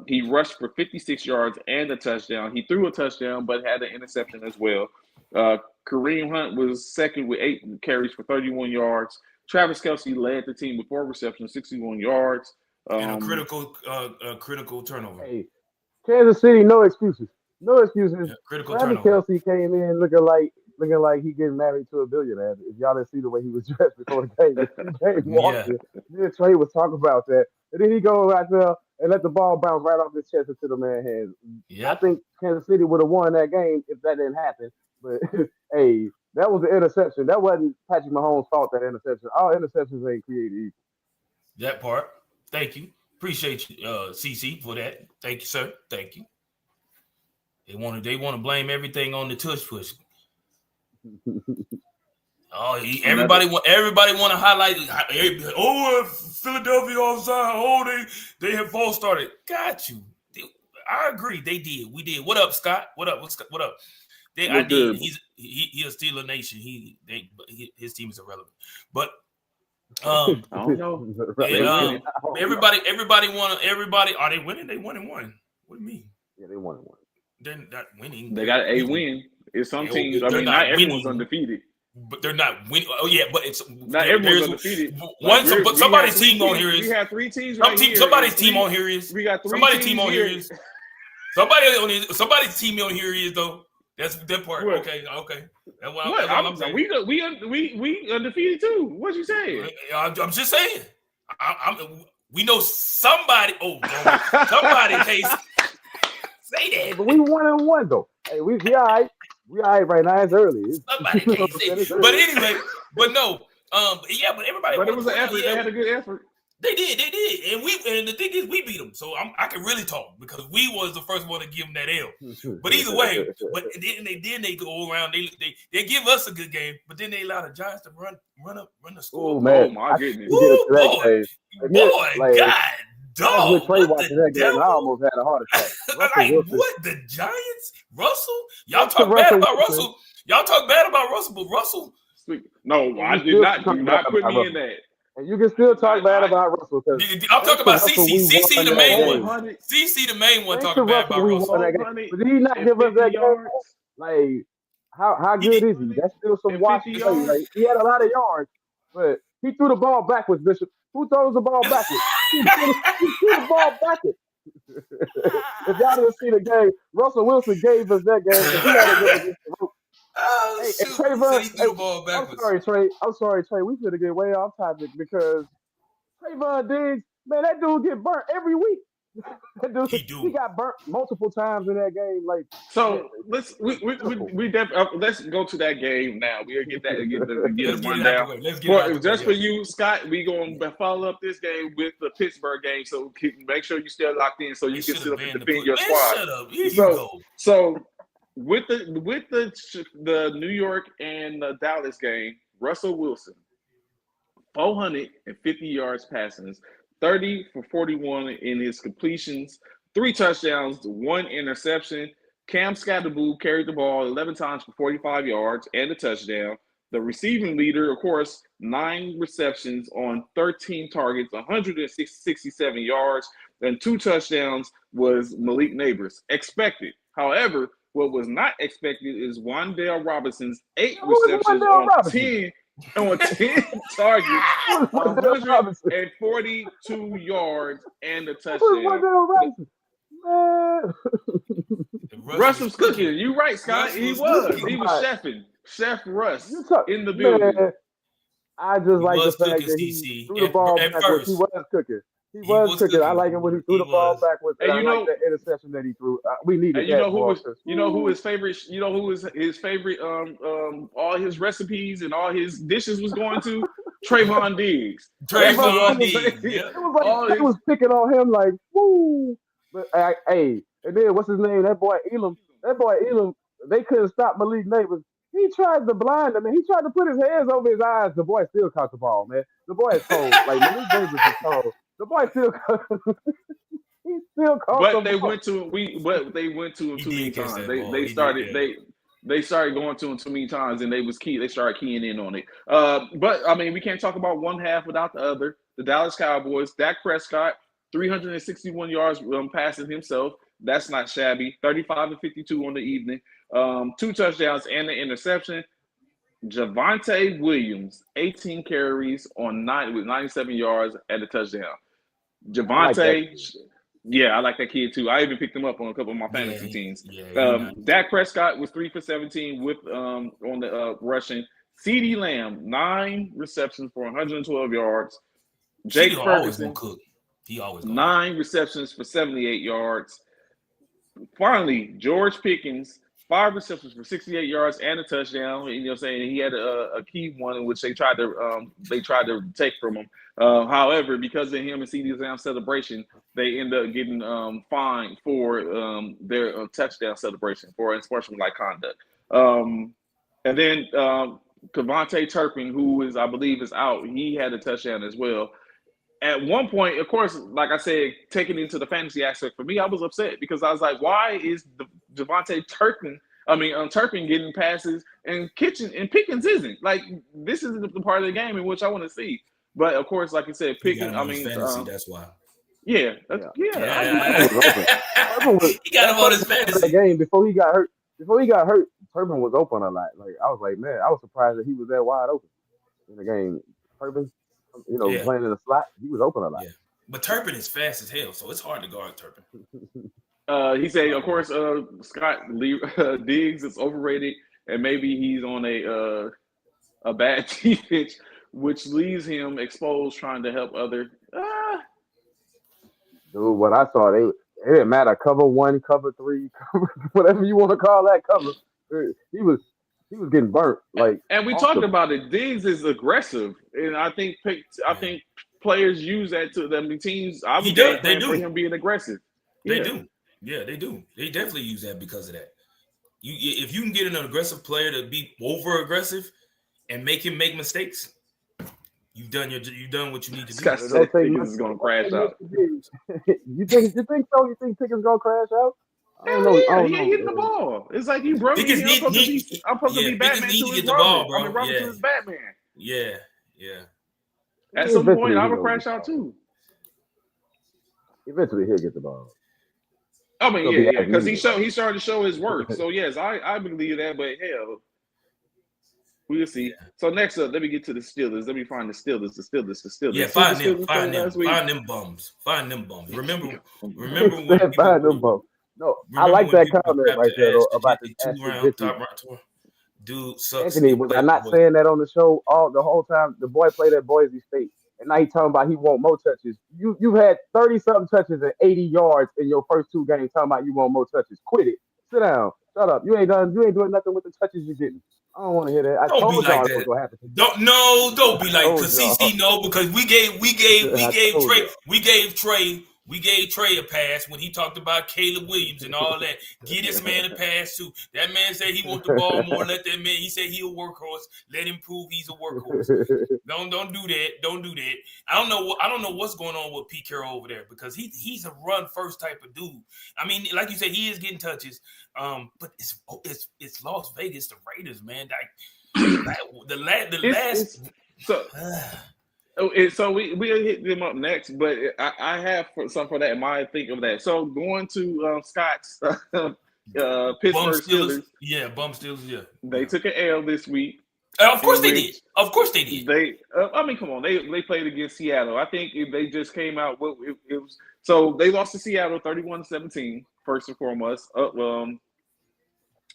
He rushed for 56 yards and a touchdown. He threw a touchdown, but had an interception as well. Kareem Hunt was second with 8 carries for 31 yards. Travis Kelce led the team with 4 receptions, 61 yards. And a critical turnover. Hey, Kansas City, no excuses. No excuses. Yeah, critical Travis turnover. Kelce came in looking like he getting married to a billionaire. If y'all didn't see the way he was dressed before the game, me and Trey was talking about that. And then he go out there and let the ball bounce right off his chest into the man's hands. Yeah. I think Kansas City would have won that game if that didn't happen. But hey, that was an interception. That wasn't Patrick Mahomes' fault, that interception. All interceptions ain't created equal. That part. Thank you. Appreciate you, CC, for that. Thank you, sir. Thank you. They want to blame everything on the tush push. Everybody want to highlight. Philadelphia offside. They have false started. Got you. I agree. They did. We did. What up, Scott? What up? What up? I did. He's a Steeler Nation. His team is irrelevant. But I don't know. Everybody want. Are they winning? They 1-1. What do you mean? Yeah, they 1-1. They're not winning. They got a win. It's some teams. I mean, not everyone's undefeated. But they're not winning. Oh yeah, but it's not everyone's undefeated. But somebody's team on here is. We have 3 teams. Somebody's team on here is. We got 3 somebody's team on here is. Somebody's team on here is though. That's that part. What? Okay. That's what what? I'm saying. We undefeated too. What you saying? I'm just saying. We know somebody. Somebody takes. Say that. But we 1-1 though. Hey, we all right. We all right right now. It's early. Somebody can't say it. But anyway, but no. But everybody. But it was an effort. They had a good effort. They did, and the thing is, we beat them. So I can really talk because we was the first one to give them that L. But either way, then they go around. They give us a good game, but then they allow the Giants to run the score. Oh man, oh my goodness! Boy, God. Dog, Trey watching that game, I almost had a heart attack. What? The Giants? Russell? Y'all talk bad about Russell. Y'all talk bad about Russell, but Russell. No, I did not. Do not put me in that. And you can still talk bad about Russell. I'm talking about CC. CC the main one. CC the main one talking bad about Russell. But did he not give us that game? Like, how good is he? That's still some watch play. Like, he had a lot of yards, but he threw the ball backwards, Bishop. Who throws the ball backwards? He threw the ball backwards. If y'all didn't see the game, Russell Wilson gave us that game. He had to give us the rope. I'm sorry, Trey. We should get way off topic because Trayvon Diggs, man, that dude get burnt every week. He got burnt multiple times in that game. Like, so let's let's go to that game now. We'll get the rundown. Just for you, Scott, we gonna follow up this game with the Pittsburgh game. So make sure you stay locked in so you can still defend your squad. Shut up. Here you go. So with the New York and the Dallas game, Russell Wilson, 450 yards passing, 30 for 41 in his completions, 3 touchdowns, 1 interception. Cam Scatterboo carried the ball 11 times for 45 yards and a touchdown. The receiving leader, of course, 9 receptions on 13 targets, 167 yards, and 2 touchdowns was Malik Neighbors. Expected. However, what was not expected is Wan'Dale Robinson's 8 receptions on 10 targets, 142 yards, and a touchdown. Russ was cooking. You right, Scott. He was chefing. Chef Russ in the building. Man, I just like the fact that he threw the ball backwards. He was cooking. He was cooking. I like it when he threw the ball backwards. And I like the interception that he threw. We needed that. You know who his favorite? You know who was his favorite? All his recipes and all his dishes was going to Trayvon Diggs. Trayvon Diggs. It was like they was picking on him like, woo. But hey, and then what's his name? That boy Elam. They couldn't stop Malik Neighbors. He tried to blind him, and he tried to put his hands over his eyes. The boy still caught the ball, man. The boy is cold. Like Malik Neighbors is cold. The boy still caught. He still caught. But they went to him too many times. They started going to him too many times, and they started keying in on it. But I mean, we can't talk about one half without the other. The Dallas Cowboys, Dak Prescott, 361 yards passing himself. That's not shabby. 35-52 on the evening. 2 touchdowns and an interception. Javonte Williams, 18 carries on 97 yards and a touchdown. Javonte, I like that kid too. I even picked him up on a couple of my fantasy teams. Dak Prescott was 3 for 17 with on the rushing. CeeDee Lamb, 9 receptions for 112 yards. Jake Ferguson, he always 9 receptions for 78 yards. Finally, George Pickens, 5 receptions for 68 yards and a touchdown. You know what I'm saying? He had a key one in which they tried to take from him. However, because of him and CeeDee Lamb celebration, they end up getting fined for their touchdown celebration for unsportsmanlike conduct. And then Kevontae Turpin, who I believe is out, he had a touchdown as well. At one point, of course, like I said, taking into the fantasy aspect for me, I was upset because I was like, why is Turpin getting passes and Pickens isn't? Like, this is the part of the game in which I want to see. But of course, like I said, Pickens, fantasy, that's why. Yeah. He got him on his fantasy game before he got hurt. Turpin was open a lot. Like, I was like, man, I was surprised that he was that wide open in the game. Turpin, playing in the slot, he was open a lot. Yeah. But Turpin is fast as hell, so it's hard to guard Turpin. He said, of course, Scott Diggs is overrated, and maybe he's on a bad defense, which leaves him exposed trying to help other. Dude, what I saw, it didn't matter. Cover 1, cover 3, whatever you want to call that cover. He was getting burnt. Like, and we talked about it. Diggs is aggressive, and I think players use that to them. The teams, they do for him being aggressive. They do. Yeah, they do. They definitely use that because of that. If you can get an aggressive player to be over aggressive and make him make mistakes, you've done what you need to do. Scott said Pickens is going to crash out. You think so? You think Pickens going to crash out? He ain't hitting the ball. It's like he broke. I'm supposed to be Batman to his Robin. I mean, Robin to his Batman. Yeah. At some point, I would crash out too. Eventually, he'll get the ball. I mean, because he started to show his worth. So yes, I believe that. But hell, we'll see. Yeah. So next up, let me get to the Steelers. Let me find the Steelers. Yeah, find them bums. Remember when find them bums. No, I like that comment right there though, about the 2-round top right. Dude sucks. Anthony, was I not saying that on the show the whole time? The boy played at Boise State, and now he's talking about he want more touches. You've had 30-something touches and 80 yards in your first 2 games. Talking about you want more touches. Quit it. Sit down. Shut up. You ain't doing nothing with the touches you're getting. I don't want to hear that. I told y'all what's gonna happen. Don't be like, because CC because we gave Trey We gave Trey a pass when he talked about Caleb Williams and all that. Get this man a pass too. That man said he wants the ball more. Let that man. He said he a workhorse. Let him prove he's a workhorse. Don't do that. Don't do that. I don't know what's going on with Pete Carroll over there because he's a run first type of dude. I mean, like you said, he is getting touches. But it's Las Vegas, the Raiders, man. So we'll hit them up next, but I have something for that in mind. Think of that. So going to Scott's Pittsburgh Steelers. Yeah, bum Steelers. Yeah, they took an L this week. Of course they did. Of course they did. I mean, come on. They played against Seattle. I think they just came out. It was so they lost to Seattle 31-17. First and foremost, Sam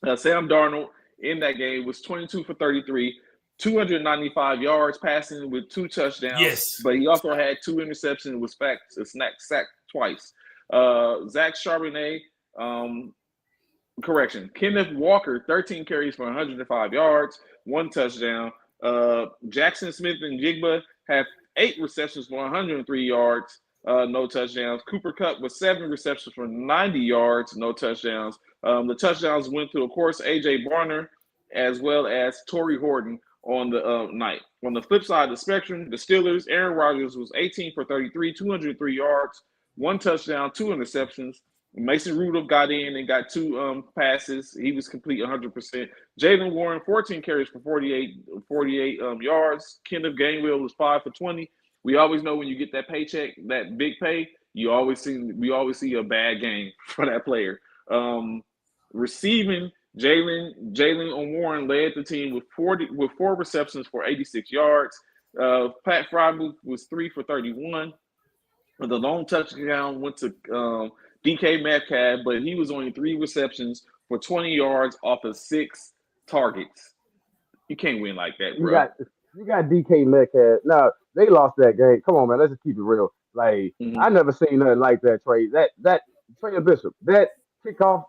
Darnold in that game was 22 for 33. 295 yards passing with 2 touchdowns. Yes. But he also had 2 interceptions with sacked twice. Zach Charbonnet, Kenneth Walker, 13 carries for 105 yards, 1 touchdown. Jackson Smith and Jigba have 8 receptions for 103 yards, no touchdowns. Cooper Kupp with 7 receptions for 90 yards, no touchdowns. The touchdowns went to, of course, A.J. Barner as well as Torrey Horton on the night. On the flip side of the spectrum, the Steelers, Aaron Rodgers was 18 for 33, 203 yards, 1 touchdown, 2 interceptions. Mason Rudolph got in and got 2 passes. He was complete 100%. Jaylen Warren, 14 carries for 48 yards. Kenneth Gainwell was 5 for 20. We always know when you get that paycheck, that big pay, we always see a bad game for that player. Receiving, Jaylen Warren led the team with 4 receptions for 86 yards. Pat Freiermuth was 3 for 31. The lone touchdown went to DK Metcalf, but he was only 3 receptions for 20 yards off of 6 targets. You can't win like that, bro. You got DK Metcalf. Now, they lost that game. Come on, man. Let's just keep it real. Like, I never seen nothing like that, Trey. That Trey Bishop, that kickoff.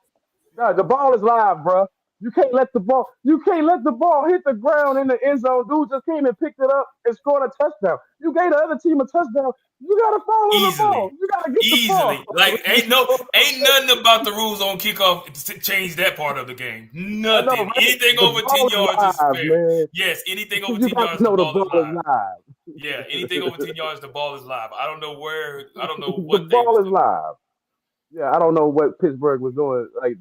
God, the ball is live, bro. You can't let the ball hit the ground in the end zone. Dude just came and picked it up and scored a touchdown. You gave the other team a touchdown. You gotta follow the ball. You gotta get the ball. Like ain't nothing about the rules on kickoff to change that part of the game. Nothing. Right? Anything over 10 yards is fair. Man. Yes, anything over 10 yards, the ball is live. Yeah, anything over 10 yards, the ball is live. I don't know what the ball is live. Yeah, I don't know what Pittsburgh was doing. Like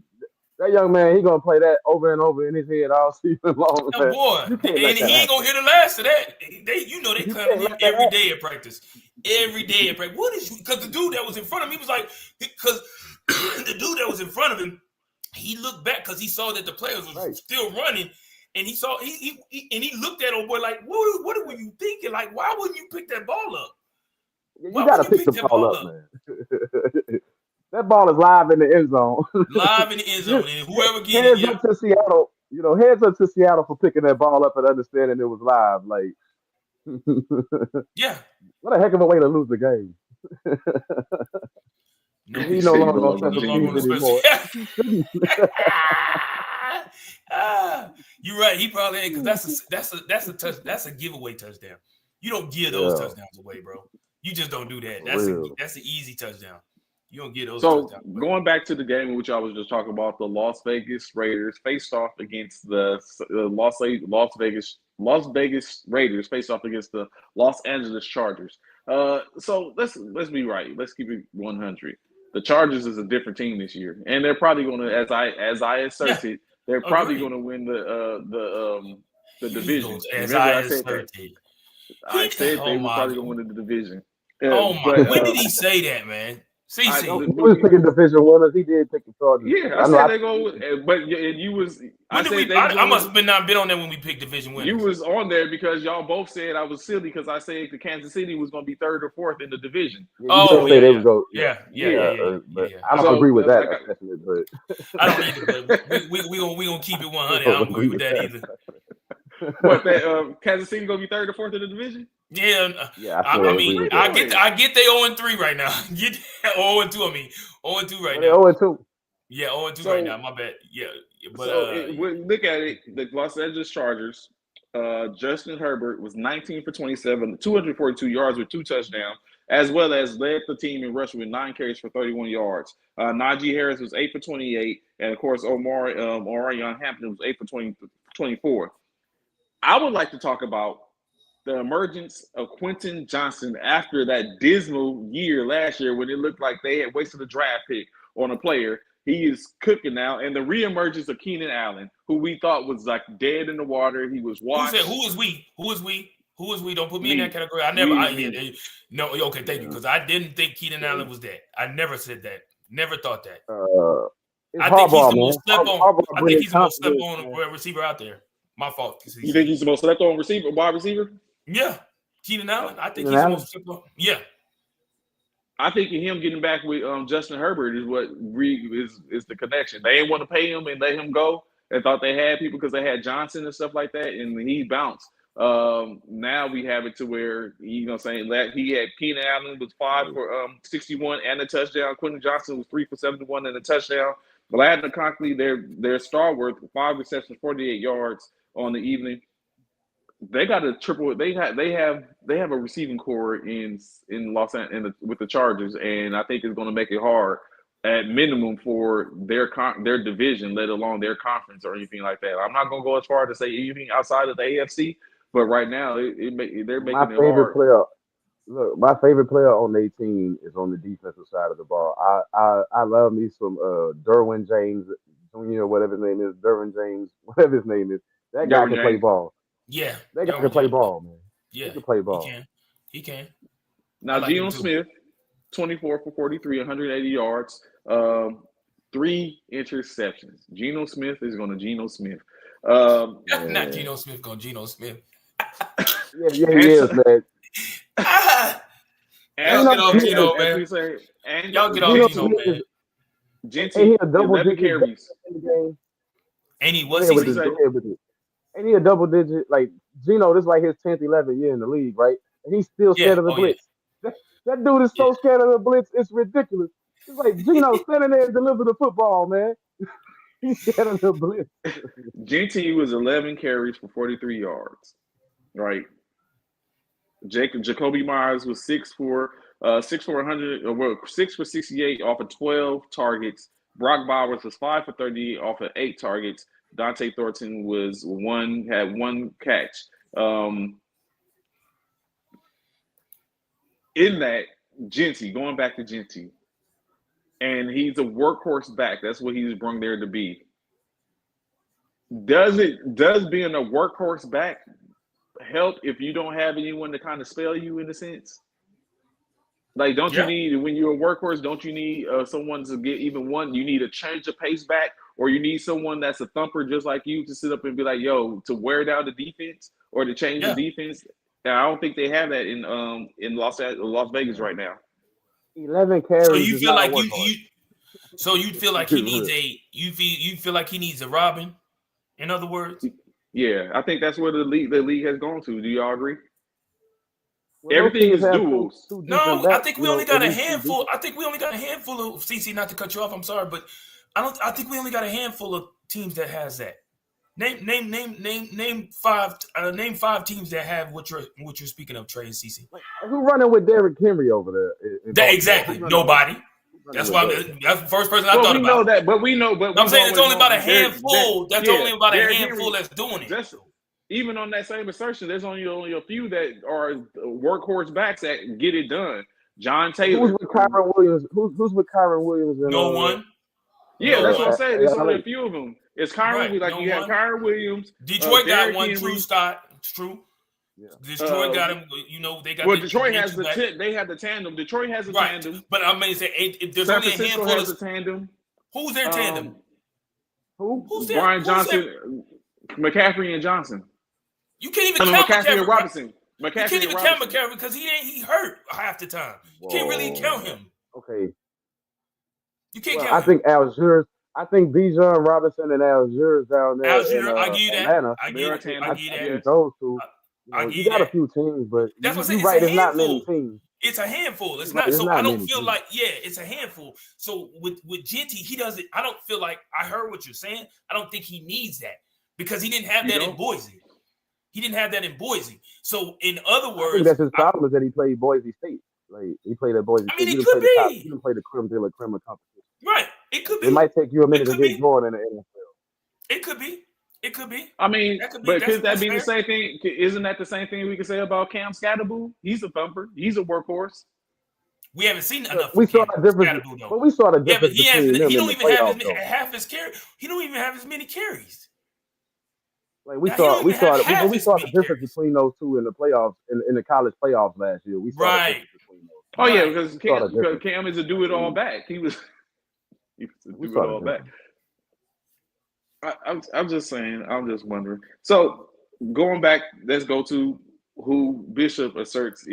that young man, he gonna play that over and over in his head all season long. Oh, boy, and he ain't gonna hear the last of that. They come in every day at practice. Every day at practice. What is you? Because the dude that was in front of him was like, because the dude that was in front of him, he looked back because he saw that the players was still running, and he saw he looked at him boy like, what were you thinking? Like, why wouldn't you pick that ball up? You gotta pick the ball up, man. That ball is live in the end zone. Live in the end zone. And whoever gets it. Heads up to Seattle. Heads up to Seattle for picking that ball up and understanding it was live. Like, yeah. What a heck of a way to lose the game. He's no longer on special teams anymore. You're right. He probably ain't, because that's a giveaway touchdown. You don't give those touchdowns away, bro. You just don't do that. That's an easy touchdown. You don't get those. So going back to the game in which I was just talking about, the Las Vegas Raiders faced off against the Las Vegas Raiders faced off against the Los Angeles Chargers. So let's be right. Let's keep it 100. The Chargers is a different team this year, and they're probably going to, as I asserted, they're probably going to win the division. I said they were probably going to win the division. When did he say that, man? He was picking division winners. He did pick the Chargers. Yeah, I said they go. But you was. I must have not been on there when we picked division winners. You was on there because y'all both said I was silly because I said the Kansas City was going to be 3rd or 4th in the division. Yeah. I don't agree with that. I don't either. But we gonna keep it 100. I don't agree with that either. What, that Kansas City gonna be 3rd or 4th in the division? Yeah, I mean, I get they 0-3 right now. Get 0-2. 0-2 right now. 0-2. Yeah, 0-2 right now. My bad. Yeah, but look at it. The Los Angeles Chargers. Justin Herbert was 19 for 27, 242 yards with 2 touchdowns. as well as led the team in rushing with 9 carries for 31 yards. Najee Harris was 8 for 28, and of course, Omarion Hampton was 8 for 24. I would like to talk about the emergence of Quentin Johnson after that dismal year last year when it looked like they had wasted a draft pick on a player. He is cooking now, and the reemergence of Keenan Allen, who we thought was like dead in the water. He was washed. Who is we? Who is we? Who is we? Don't put me in Me. that category. I never. Me. No, okay, thank you, because I didn't think Keenan Allen was that. I never said that. Never thought that. I think he's the most slept on. I think he's the most slept on receiver out there. My fault. You think he's the most slept on receiver, wide receiver? Yeah, Keenan Allen. I think he's the most slept on. Yeah. I think him getting back with Justin Herbert is what is the connection. They didn't want to pay him and let him go. They thought they had people because they had Johnson and stuff like that, and he bounced. Now we have it to where he had Keenan Allen was 5 for 61 and a touchdown. Quentin Johnson was 3 for 71 and a touchdown. Gladden Conkley, their stalwart, 5 receptions, 48 yards on the evening. They got a triple. They have a receiving core in Los Angeles with the Chargers, and I think it's going to make it hard at minimum for their division, let alone their conference or anything like that. I'm not going to go as far to say anything outside of the AFC, but right now they're making it hard. My favorite player on their team is on the defensive side of the ball. I love me some Derwin James Jr. whatever his name is, Derwin James, whatever his name is. That guy can play ball. Yeah, that guy can play ball, man. Yeah, he can play ball. He can. Now, Geno Smith, 24 for 43, 180 yards, 3 interceptions. Geno Smith is going to Geno Smith. Not Geno Smith, going Geno Smith. yeah, he is, man. Y'all get off Geno, man. Y'all get off Geno, man. Genty, 11 carries. And he was And he a double digit, like Geno, this is like his 10th, 11th year in the league, right? And he's still scared of the blitz. Yeah. That dude is so scared of the blitz, it's ridiculous. It's like Geno standing there and deliver the football, man. He's scared of the blitz. Genty was 11 carries for 43 yards, right? Jacoby Myers was 6 for 68 off of 12 targets. Brock Bowers was 5 for 38 off of 8 targets. Dante Thornton had 1 catch. In that, Genty, going back to Genty, and he's a workhorse back. That's what he's brung there to be. Does being a workhorse back help if you don't have anyone to kind of spell you in a sense? Like, don't you need, when you're a workhorse, don't you need someone to get even one? You need a change of pace back, or you need someone that's a thumper just like you to sit up and be like, yo, to wear down the defense or to change the defense. And I don't think they have that in Las Vegas right now. 11 carries. So you feel like you feel like he needs you feel like he needs a Robin, in other words? Yeah, I think that's where the league has gone to. Do y'all agree? Well, everything is duels. No, I think we only got a handful. I think we only got a handful of CC. Not to cut you off, I'm sorry, but I think we only got a handful of teams that has that. Name 5 teams that have what you're speaking of, Trey and CC. Who running with Derrick Henry over there? Exactly, nobody. That's why that's the first person I thought about. We know that, but we know. But I'm saying it's only about a handful. That's only about a handful that's doing it. Even on that same assertion, there's only a few that are workhorse backs that get it done. John Taylor. Who's with Kyron Williams? Who's with Kyron Williams? No one. Yeah, that's what I'm saying. There's only a few of them. It's Kyron. You have Kyron Williams. Detroit got one. True, Scott. It's true. Yeah. Detroit got him. They got. Well, Detroit has they have the tandem. Detroit has a tandem. But I mean, if there's only a handful has a tandem. Who's their tandem? Who's there? Brian Johnson, McCaffrey and Johnson. You can't even count McCaffrey and Robinson. You can't even count McCaffrey because he hurt half the time. You can't really count him. Okay. You can't count him. I think Algiers. I think Bijan Robinson and Algiers down there. Algiers, I give you that. Atlanta. I give you that. Those two. You got a few teams, but that's what I'm saying. Right, it's not many teams. It's a handful. It's not. So I don't feel like it's a handful. So with Genty, he doesn't. I don't feel like I heard what you're saying. I don't think he needs that because he didn't have that in Boise. He didn't have that in Boise. So in other words, I think that's his problem is that he played Boise State. Like he played at Boise I mean, State. it could be. You didn't play the creme de la creme of competition. Right. It could be. It might take you a minute to could get be. going in the NFL. It could be. It could be. I mean, That could be. but could that That's be the fair. same thing? Isn't that the same thing we can say about Cam Scatterboo? He's a thumper. He's a workhorse. We haven't seen enough. We of saw Cam the difference. Scatterboo, though. But we saw the Yeah, but difference between them he in don't the even have playoffs. half his carry. He don't even have as many carries. Like we Now, saw he don't even have half the as many difference carries. between those two in the playoffs in the college playoffs last year. We saw the Right. difference between those. Oh yeah, Right. because saw the difference. Cam is a do it all back. He was a We do it saw the all back. I'm just saying. I'm just wondering. So going back, let's go to who Bishop asserts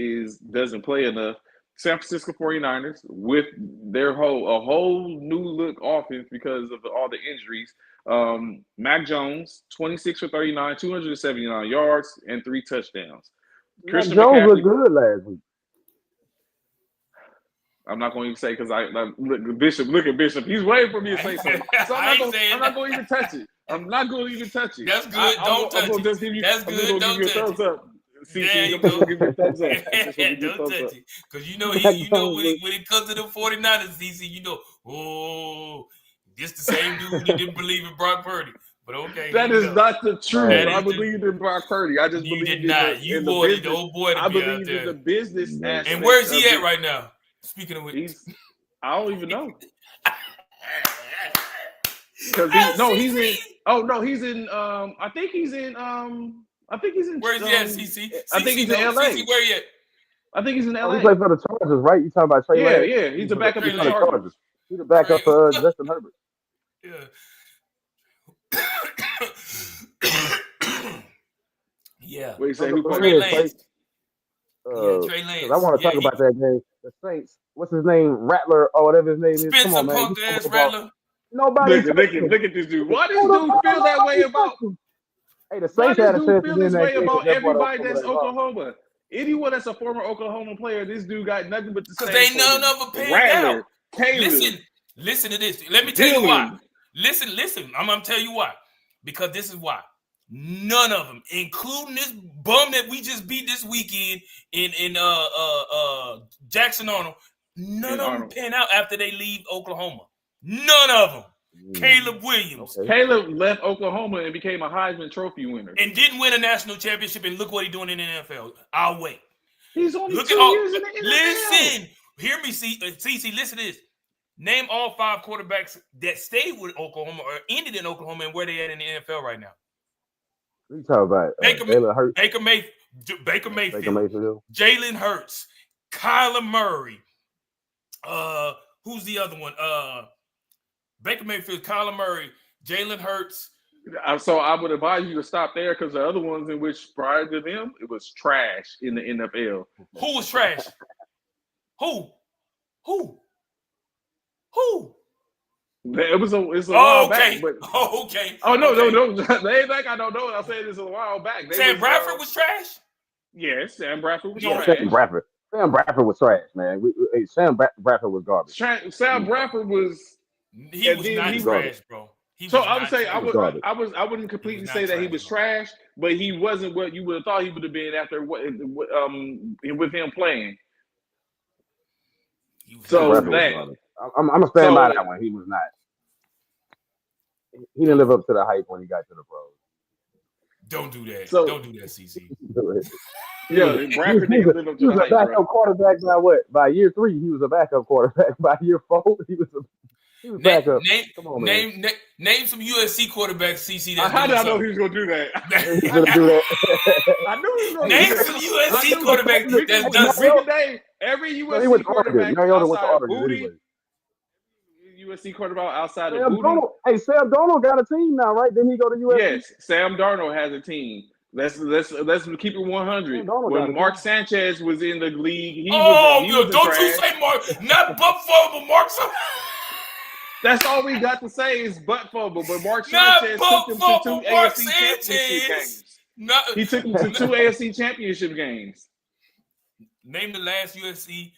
doesn't play enough. San Francisco 49ers with their whole new look offense because of all the injuries. Mac Jones, 26 for 39, 279 yards, and 3 touchdowns. Mac Jones looked good last week. I'm not going to say because Bishop. Look at Bishop. He's waiting for me to say something. So I'm not going to even touch it. I'm not going to even touch it. That's good. Don't touch it. That's good. Don't touch it. Thumbs up. There you go. go. Give you a thumbs up. Don't touch it. Because you know when it comes to the 49ers, CC, you know, this the same dude that didn't believe in Brock Purdy. But okay. That is not the truth. I believe believed in Brock Purdy. I just you believe did not. You wanted the old boy to be out there. in the business aspect. And where's he at right now? Speaking of which, I don't even know. Because he's in. I think he's in. Where's he at, CC? I think he's in LA. CC, where you at? I think he's in LA. He played for the Chargers, right? You talking about Trey Lance? Yeah. He's a backup in the Chargers. He's a backup for Justin Herbert. Yeah. Yeah. What you say? Trey Lance. Trey Lance. I want to talk about that game. The Saints. What's his name? Rattler or whatever his name is. Spencer Come on, man. Punk ass Rattler. Nobody. Look at this dude. Why does dude feel that way about? Hey, the Saints had a chance to win that game. About everybody that's Oklahoma. Anyone that's a former Oklahoma player, this dude got nothing but the same. Because they none of them paid out. Listen to this. Let me tell you why. Listen. I'm gonna tell you why. Because this is why. None of them, including this bum that we just beat this weekend in Jackson Arnold, none of them pan out after they leave Oklahoma. None of them. Caleb Williams. Okay. Caleb left Oklahoma and became a Heisman Trophy winner. And didn't win a national championship, and look what he's doing in the NFL. I'll wait. He's only 2 years in the NFL. Listen. Hear me, CC, listen to this. Name all 5 quarterbacks that stayed with Oklahoma or ended in Oklahoma and where they at in the NFL right now. What are you talking about? Baker Mayfield. Jalen Hurts. Kyler Murray. Who's the other one? Baker Mayfield, Kyler Murray, Jalen Hurts. So I would advise you to stop there because the other ones in which prior to them, it was trash in the NFL. Who was trash? Who? It's a while back. But, okay. Oh, no. They back. I don't know. I said this a while back. Sam Bradford was trash? Yes, Sam Bradford was trash. Sam Bradford was trash, man. Sam Bradford was garbage. Sam Bradford was. He was not trash, bro. I would say I wouldn't completely say that he was trash, but he wasn't what you would have thought he would have been after with him playing. So that I'm gonna stand by that one. He was not. He didn't live up to the hype when he got to the pros. Don't do that. Don't do that, CC. Yeah, Bradford didn't live up to the hype. He was a backup quarterback by what? By year 3, he was a backup quarterback. By year 4, he was backup. Come on, name some USC quarterbacks, CC. How did I know he was going to do that? He's going to do that. I knew he was going to do that. Name some USC quarterbacks that's done. Every USC quarterback outside of Booty. USC quarterback outside of Booty. Hey, Sam Darnold got a team now, right? Didn't he go to USC? Yes, Sam Darnold has a team. Let's keep it 100. When Mark Sanchez was in the league, he was don't you say Mark? Not Buffalo, but Mark. That's all we got to say is butt fumble. But Mark Sanchez took him to 2 AFC championship games. He took him to 2 AFC championship games. Name the last USC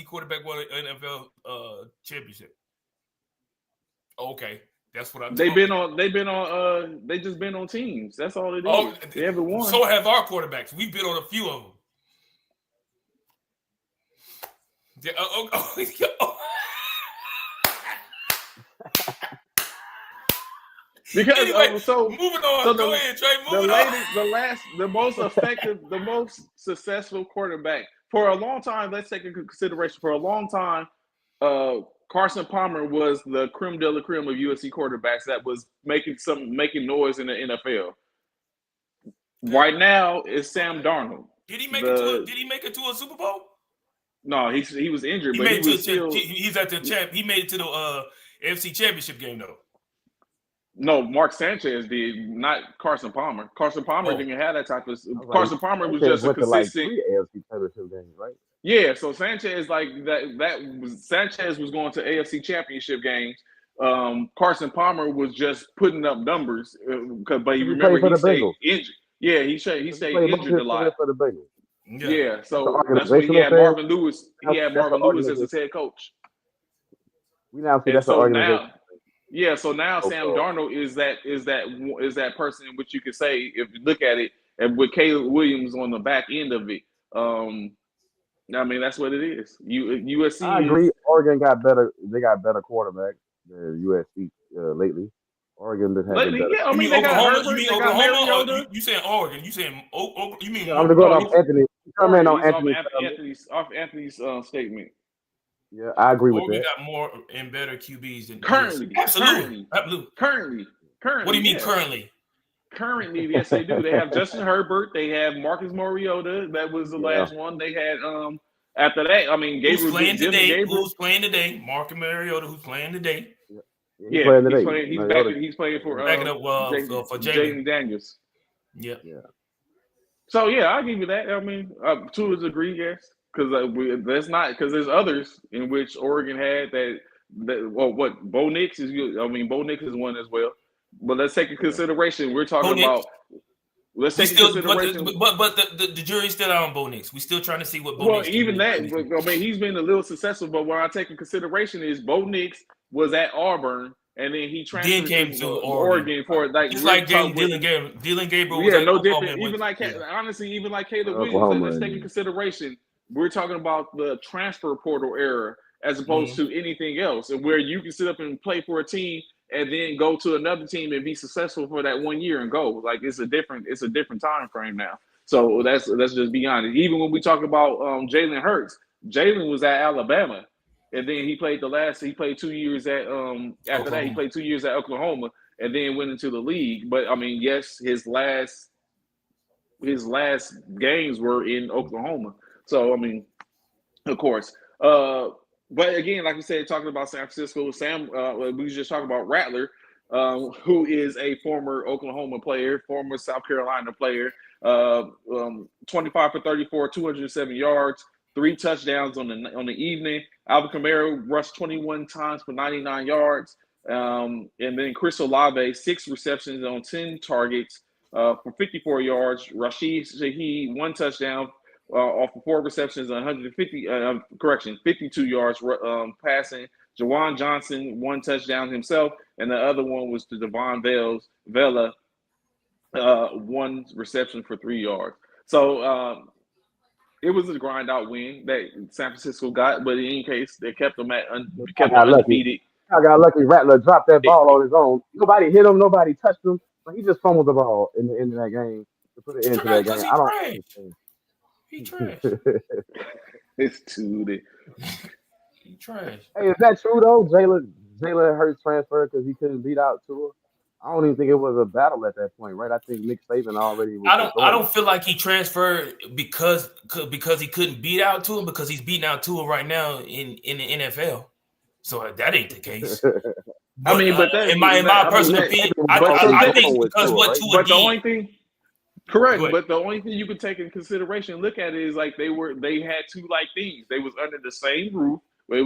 quarterback won an NFL championship. Okay, that's what I. They just been on teams. That's all it is. They haven't won. So have our quarterbacks. We've been on a few of them. Yeah, Because anyway, so moving on. so Go the ahead, Trey. the Moving on. latest, the most effective, the most successful quarterback for a long time. Let's take into consideration for a long time. Carson Palmer was the creme de la creme of USC quarterbacks that was making noise in the NFL. Right now, it's Sam Darnold. Did he make it to a Super Bowl? No, he was injured, He but made he it was still. He's at the champ. He made it to the NFC Championship game though. No, Mark Sanchez did, not Carson Palmer. Carson Palmer didn't have that type of. Carson Palmer was just a consistent. To like 3 AFC Championship games, right? Yeah, so Sanchez Sanchez was going to AFC Championship games. Carson Palmer was just putting up numbers, but you remember he stayed injured. Yeah, he stayed injured a lot. For the Bengals. Yeah, so that's when he had Marvin Lewis. He had Marvin Lewis as his head coach. We now see that's an organization. Yeah, so now Sam Darnold is that person in which you could say, if you look at it, and with Caleb Williams on the back end of it. I mean, that's what it is. USC. I agree. Oregon got better. They got better quarterbacks than USC lately. Oregon been having better. Yeah, I mean, they got Herbert. You mean Oklahoma? You saying Oregon? You saying you mean? I'm going off Anthony. Come in on Anthony's statement. Yeah, I agree with Oregon that. got more and better QBs than currently. Absolutely. Currently. What do you mean currently? Currently, yes, they do. They have Justin Herbert. They have Marcus Mariota. That was the last one. They had after that. I mean, Gabriel. Who's playing today? Who's playing today? Marcus Mariota. Who's playing today? He's playing for Jaden Daniels. Yeah. So I'll give you that. I mean, two is agree, yes, because there's others in which Oregon had that. What Bo Nix is? I mean, Bo Nix is one as well. But let's take into consideration. We're talking about. Let's take into consideration. But the jury's still out on Bo Nix. We're still trying to see what Bo Nix. Well, even that. I mean, he's been a little successful. But what I take in consideration is Bo Nix was at Auburn, and then he transferred to Oregon for just like Dylan Gabriel. Dylan Gabriel was no different. Even like honestly, even like Caleb Williams. Let's take in consideration. We're talking about the transfer portal era as opposed to anything else, and where you can sit up and play for a team and then go to another team and be successful for that 1 year and go. Like it's a different time frame now. So let's just be honest. Even when we talk about Jalen Hurts, Jalen was at Alabama, and then he played 2 years at after that he played 2 years at Oklahoma, and then went into the league. But I mean, yes, his last games were in Oklahoma. So I mean, of course. But again, like we said, talking about San Francisco, we was just talking about Rattler, who is a former Oklahoma player, former South Carolina player, 25 for 34, 207 yards, 3 touchdowns on the evening. Alvin Kamara rushed 21 times for 99 yards. And then Chris Olave, 6 receptions on 10 targets for 54 yards. Rashid Shaheed, 1 touchdown. Off of 4 receptions, 52 yards passing. Jawan Johnson, 1 touchdown himself, and the other one was to Devon Vela, 1 reception for 3 yards. So it was a grind out win that San Francisco got, but in any case, they kept them undefeated. I got lucky. Rattler dropped that ball on his own. Nobody hit him. Nobody touched him. But he just fumbled the ball in the end of that game to put it into that game. I don't understand. He trash. It's too. He trash. Hey, is that true though? Jalen Hurts transferred because he couldn't beat out Tua. I don't even think it was a battle at that point, right? I think Nick Saban already. I don't feel like he transferred because he couldn't beat out Tua, because he's beating out Tua right now in the NFL. So that ain't the case. But, in my personal opinion, I think because what Tua did. The only thing. Correct, but the only thing you could take in consideration, look at it, is like they had two things. They was under the same roof. They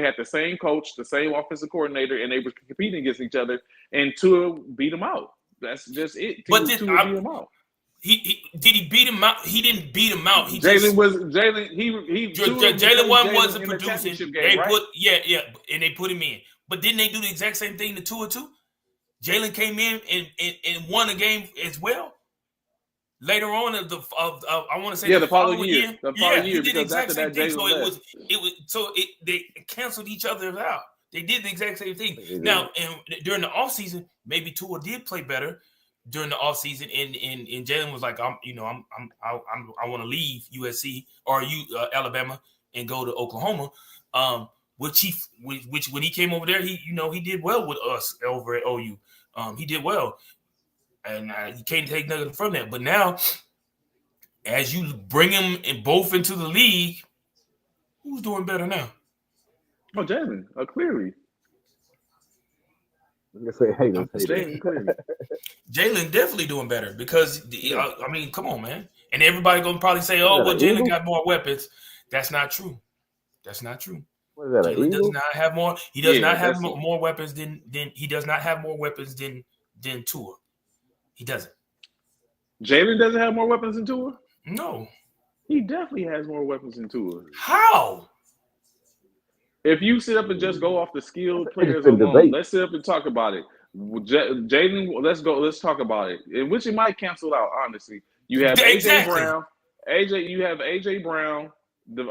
had the same coach, the same offensive coordinator, and they were competing against each other. And Tua beat them out. That's just it. Tua beat them out. Did he beat him out? He didn't beat him out. Jalen wasn't producing. They put and they put him in. But didn't they do the exact same thing to Tua too? Jalen came in and won a game as well. later on of I want to say the following year. The following he year, did the because exact after same that, thing. Jalen So they canceled each other out. They did the exact same thing. They did. Now, and during the offseason, maybe Tua did play better during the offseason, and Jalen was like, I want to leave USC or Alabama and go to Oklahoma. Which when he came over there, he did well with us over at OU. He did well, and you can't take nothing from that. But now, as you bring him both into the league, who's doing better now? Oh, Jalen, clearly. Let's say, hey, Jalen, clearly. Jalen definitely doing better because I mean, come on, man. And everybody gonna probably say, "Oh, well, Jalen got more weapons." That's not true. That's not true. What is that? Jalen does not have more. He does not have more weapons than he does not have more weapons than Tua. He doesn't. Jalen doesn't have more weapons than Tua? No. He definitely has more weapons than Tua. How? If you sit up and just go off the skilled players alone, let's sit up and talk about it. Jalen, let's talk about it. In which it might cancel out, honestly. You have AJ Brown. You have AJ Brown, what's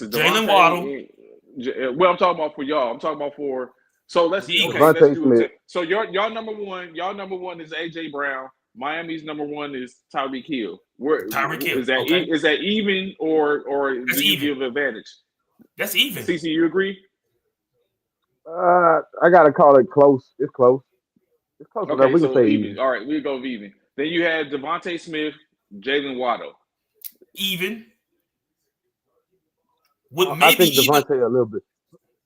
it? Jalen Waddle. Well, I'm talking about for y'all. I'm talking about for. So let's do it. So y'all number one is AJ Brown. Miami's number one is Tyreek Hill. Tyreek Hill. Is that even or do you give advantage? That's even. CC, you agree? I gotta call it close. It's close. It's close. Okay, we can say even. All right, we'll go with even. Then you had Devontae Smith, Jalen Waddle. Even. I think Devontae a little bit.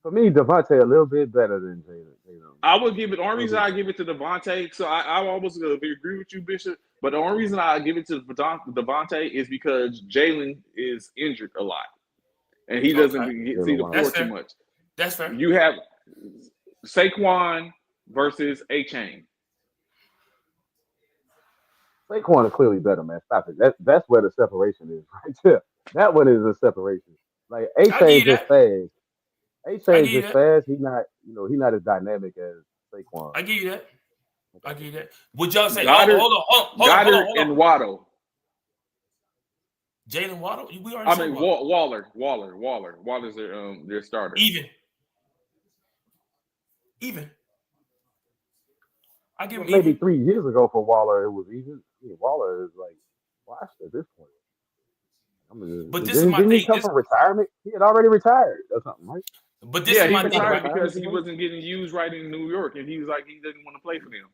For me, Devontae a little bit better than Jalen. I would give it. The only reason I give it to Devontae, so I almost agree with you, Bishop. But the only reason I give it to Devontae is because Jalen is injured a lot, and he doesn't see the floor too much. That's fair. You have Saquon versus A-Chain. Saquon is clearly better, man. Stop it. That's where the separation is right there. That one is a separation. Like A-Chain just fast. A-Chain just fast. He's not as dynamic as Saquon. I give you that. Would y'all say Goddard, hold on. and Waddle? Jalen Waddle? We already said Waller. Waller's their starter. Even. I give him maybe even. 3 years ago for Waller it was even. Waller is like washed at this point. But this is my thing. Didn't he come from retirement? He had already retired or something, right? But this is my thing, right? Because he wasn't getting used right in New York, and he was like he didn't want to play for them.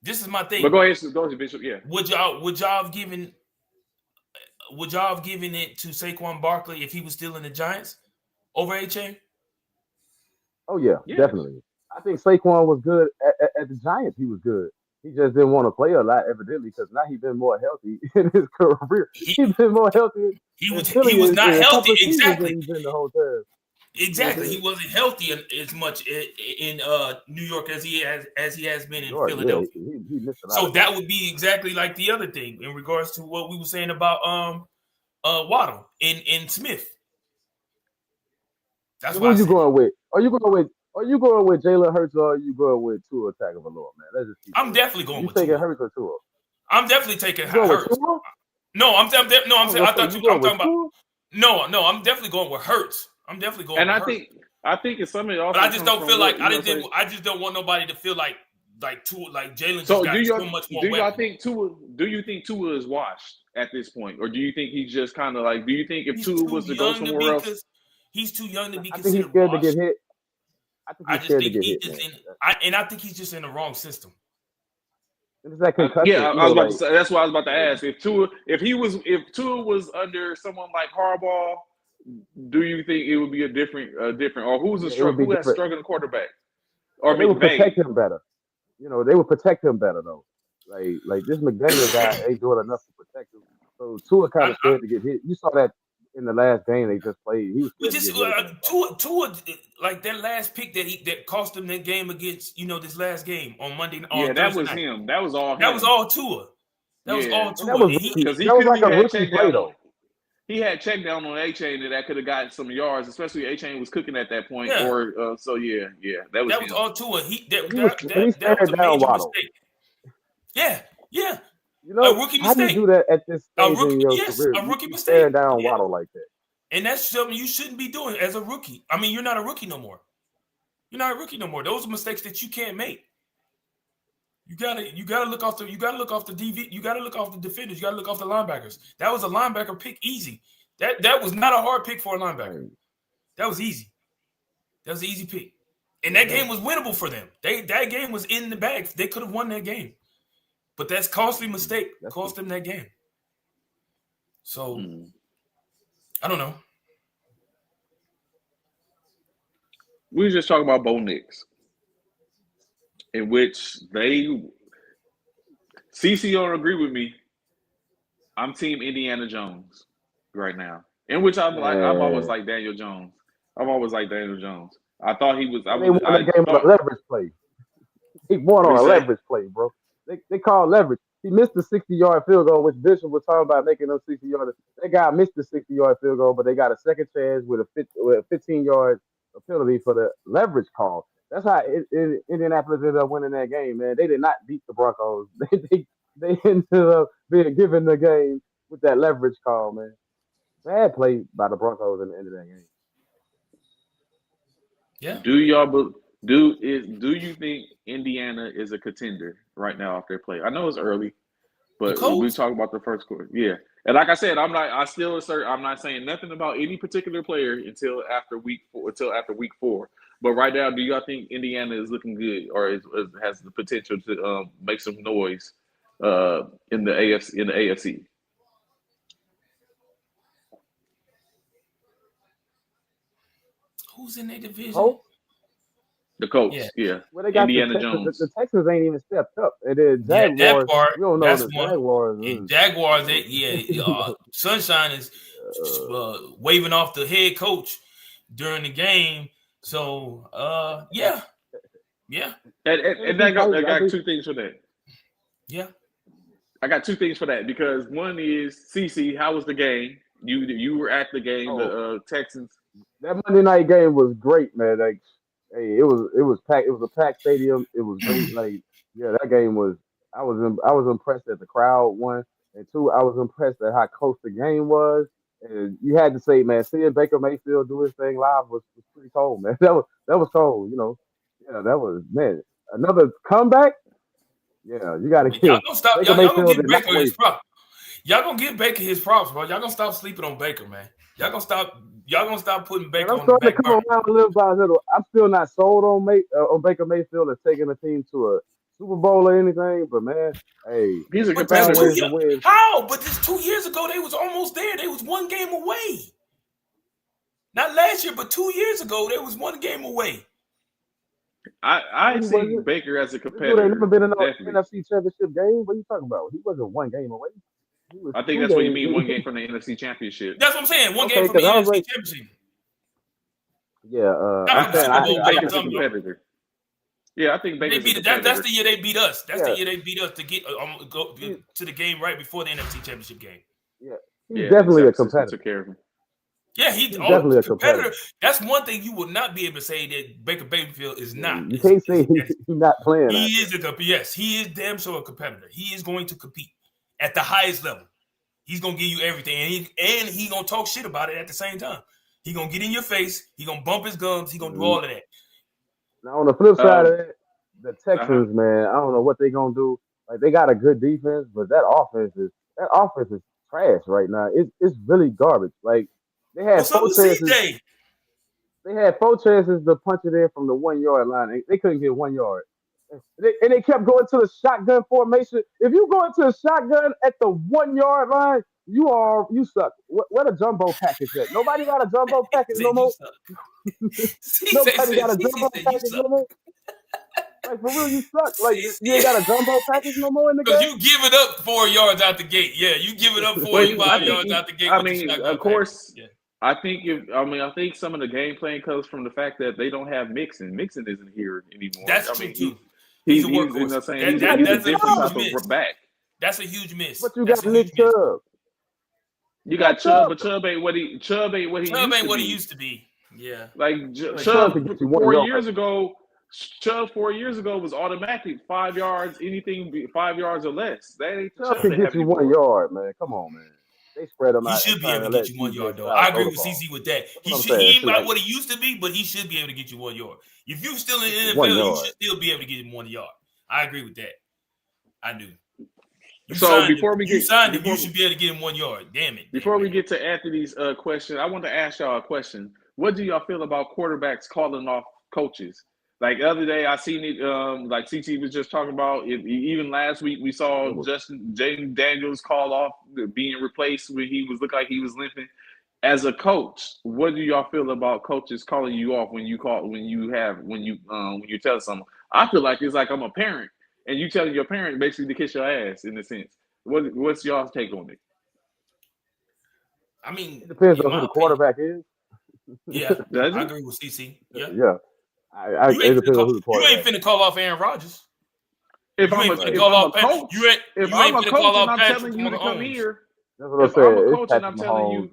This is my thing. But go ahead, Bishop. Yeah. Would y'all have given it to Saquon Barkley if he was still in the Giants over A-Chain? Oh yeah, definitely. I think Saquon was good at the Giants. He was good. He just didn't want to play a lot, evidently, because now he's been more healthy in his career. He's been more healthy. He was not healthy. Exactly. He's been the whole time. Exactly. He wasn't healthy as much in New York as he has been in Philadelphia. Yeah, he missed a lot. So that would be exactly like the other thing in regards to what we were saying about Waddle and Smith. That's why. Who you going with? Are you going with Jalen Hurts or are you going with Tua Tagovailoa, man? Let's just I'm definitely going with Tua. You taking Tua. Hurts or Tua? I'm definitely taking Hurts. No, I'm saying I thought you. I'm talking about. No, I'm definitely going with Hurts. I'm definitely going. And with Hurts. I think it's something. But I just don't feel like I just don't want nobody to feel like Tua, like Jalen just got so much more. Do you think Tua is washed at this point, or do you think he's just kind of like? Do you think if Tua was to go somewhere else, he's too young to be I think he's considered scared washed? to get hit. I think I think he's just in the wrong system. It's that concussion. Yeah, I was about to say. That's what I was about to ask. If Tua was under someone like Harbaugh, do you think it would be a different, or who has struggling quarterback? Or they would protect him better. They would protect him better though. Like this McDaniel guy ain't doing enough to protect him. So Tua kind of scared to get hit. You saw that in the last game they just played. He was Tua, like that last pick that cost him that game against this last game on Monday. Yeah, that was him. That was all. That was all Tua. That was all Tua. That was like a rookie play though. He had check down on A-Chain that could have gotten some yards, especially A-Chain was cooking at that point. Yeah. Or that was all Tua. That was a major mistake. Yeah. You know, A rookie how do you mistake. do that at this A stage rookie, in your yes, career? a rookie You mistake. tear down Yeah. Waddle like that. And that's something you shouldn't be doing as a rookie. I mean, you're not a rookie no more. You're not a rookie no more. Those are mistakes that you can't make. You gotta look off the DV. You gotta look off the defenders. You gotta look off the linebackers. That was a linebacker pick, easy. That was not a hard pick for a linebacker. That was easy. That was an easy pick. And that game was winnable for them. That game was in the bag. They could have won that game. But that's costly mistake cost them that game. So I don't know. We were just talking about Bo Nix, in which CC don't agree with me. I'm team Indiana Jones right now. In which I'm always like Daniel Jones. I'm always like Daniel Jones. I thought he was. They won the game on a leverage play. He won on a leverage play, bro. They call leverage. He missed the 60-yard field goal, which Bishop was talking about making those 60-yard. That guy missed the 60-yard field goal, but they got a second chance with a 15-yard penalty for the leverage call. That's how Indianapolis ended up winning that game, man. They did not beat the Broncos. They ended up being given the game with that leverage call, man. Bad play by the Broncos in the end of that game. Yeah. Do you think Indiana is a contender right now off their play? I know it's early, but we talk about the first quarter. Yeah. And like I said, I'm not saying nothing about any particular player until after week 4. But right now, do y'all think Indiana is looking good or has the potential to make some noise in the AFC? Who's in their division? Oh? The Colts, yeah. Well, they got Indiana Jones. The Texans ain't even stepped up. And then Jaguars, we don't know the Jaguars. Jaguars, Sunshine is waving off the head coach during the game. So, yeah. And I got two things for that. Yeah. I got two things for that because one is, CC, how was the game? You were at the game, the Texans. That Monday night game was great, man. Like, hey, it was packed. It was a packed stadium. It was great. Like, yeah, that game was. I was impressed that the crowd won, and two, I was impressed at how close the game was. And you had to say, man, seeing Baker Mayfield do his thing live was pretty cold, man. That was cold, you know. Yeah, that was, man, another comeback. Yeah, you got to Y'all gonna stop. Y'all gonna give Baker his props. Y'all gonna give Baker his props, bro. Y'all gonna stop sleeping on Baker, man. Y'all gonna stop putting Baker on the back burner. I'm starting to come around little by little. I'm still not sold on Baker Mayfield and taking the team to a Super Bowl or anything, but man, hey, he's a competitor. How? But this 2 years ago, they was almost there. They was one game away. Not last year, but 2 years ago, they was one game away. I see Baker as a competitor. They never been in an NFC Championship game. What are you talking about? He wasn't one game away. I think that's what you mean. One game from the NFC Championship. That's what I'm saying. One game from the NFC Championship. Yeah, I think Baker's a competitor. Yeah, I think Baker's a competitor. That's the year they beat us. That's the year they beat us to get go to the game right before the NFC Championship game. Yeah, he's definitely a competitor. Took care of him. Yeah, he's definitely a competitor. That's one thing you will not be able to say that Baker Mayfield is not. You can't say he's not playing. He is damn sure a competitor. He is going to compete at the highest level. He's gonna give you everything, and he gonna talk shit about it at the same time. He gonna get in your face. He gonna bump his gums. He gonna do all of that. Now on the flip side of that, the Texans, man, I don't know what they gonna do. Like they got a good defense, but that offense is trash right now. It's really garbage. Like they had 4 chances. They had 4 chances to punch it in from the 1 yard line. They couldn't get 1 yard. And they kept going to the shotgun formation. If you go into a shotgun at the 1 yard line, you suck. What a jumbo package at? Nobody got a jumbo package no more. Nobody got a jumbo package no more. Like for real, you suck. Like you ain't got a jumbo package no more in the game. Because you give it up 4 yards out the gate. Yeah, you give it up 4 yards out the gate. I mean, of course. Yeah. I think some of the game plan comes from the fact that they don't have Mixon. Mixon isn't here anymore. That's true too. He's a workhorse. That's a different type of back. That's a huge miss. But you got Nick Chubb. You got Chubb, but Chubb ain't what he used to be. Yeah. Like Chubb 4 years ago, Chubb 4 years ago was automatic 5 yards, anything 5 yards or less. That ain't the Chubb Chubb can they get have you 1 anymore. yard, man. Come on, man. They spread them He out and should be trying able to to get let you 1 CJ yard, though. Stroud I throw agree the with ball. CC with that. That's what I'm saying. He ain't So, about like, what he used to be, but he should be able to get you 1 yard. If you still in the 1 NFL, you yard. should still be able to get him 1 yard. I agree with that. I do. You So signed before him. we You get signed him. before You should be able to get him 1 yard. Damn it. before we get to Anthony's question, I want to ask y'all a question. What do y'all feel about quarterbacks calling off coaches? Like the other day, I seen it. Like CT was just talking about. Even last week, we saw Jaden Daniels call off being replaced when he was looked like he was limping. As a coach, what do y'all feel about coaches calling you off when you tell someone? I feel like it's like I'm a parent and you telling your parent basically to kiss your ass in a sense. What's y'all's take on it? I mean, it depends on in who my the opinion, quarterback is. yeah, Does I it? agree with CC. Yeah. Yeah. It You ain't depends on who the you ain't quarterback is. finna call off Aaron Rodgers. If You I'm ain't a finna if call I'm a off Pat. coach, You ain't if I'm a finna coach call and off I'm Patrick telling you to come Mahomes. here, That's what I'm if I'm a saying. It's coach and Patrick I'm telling Mahomes. you,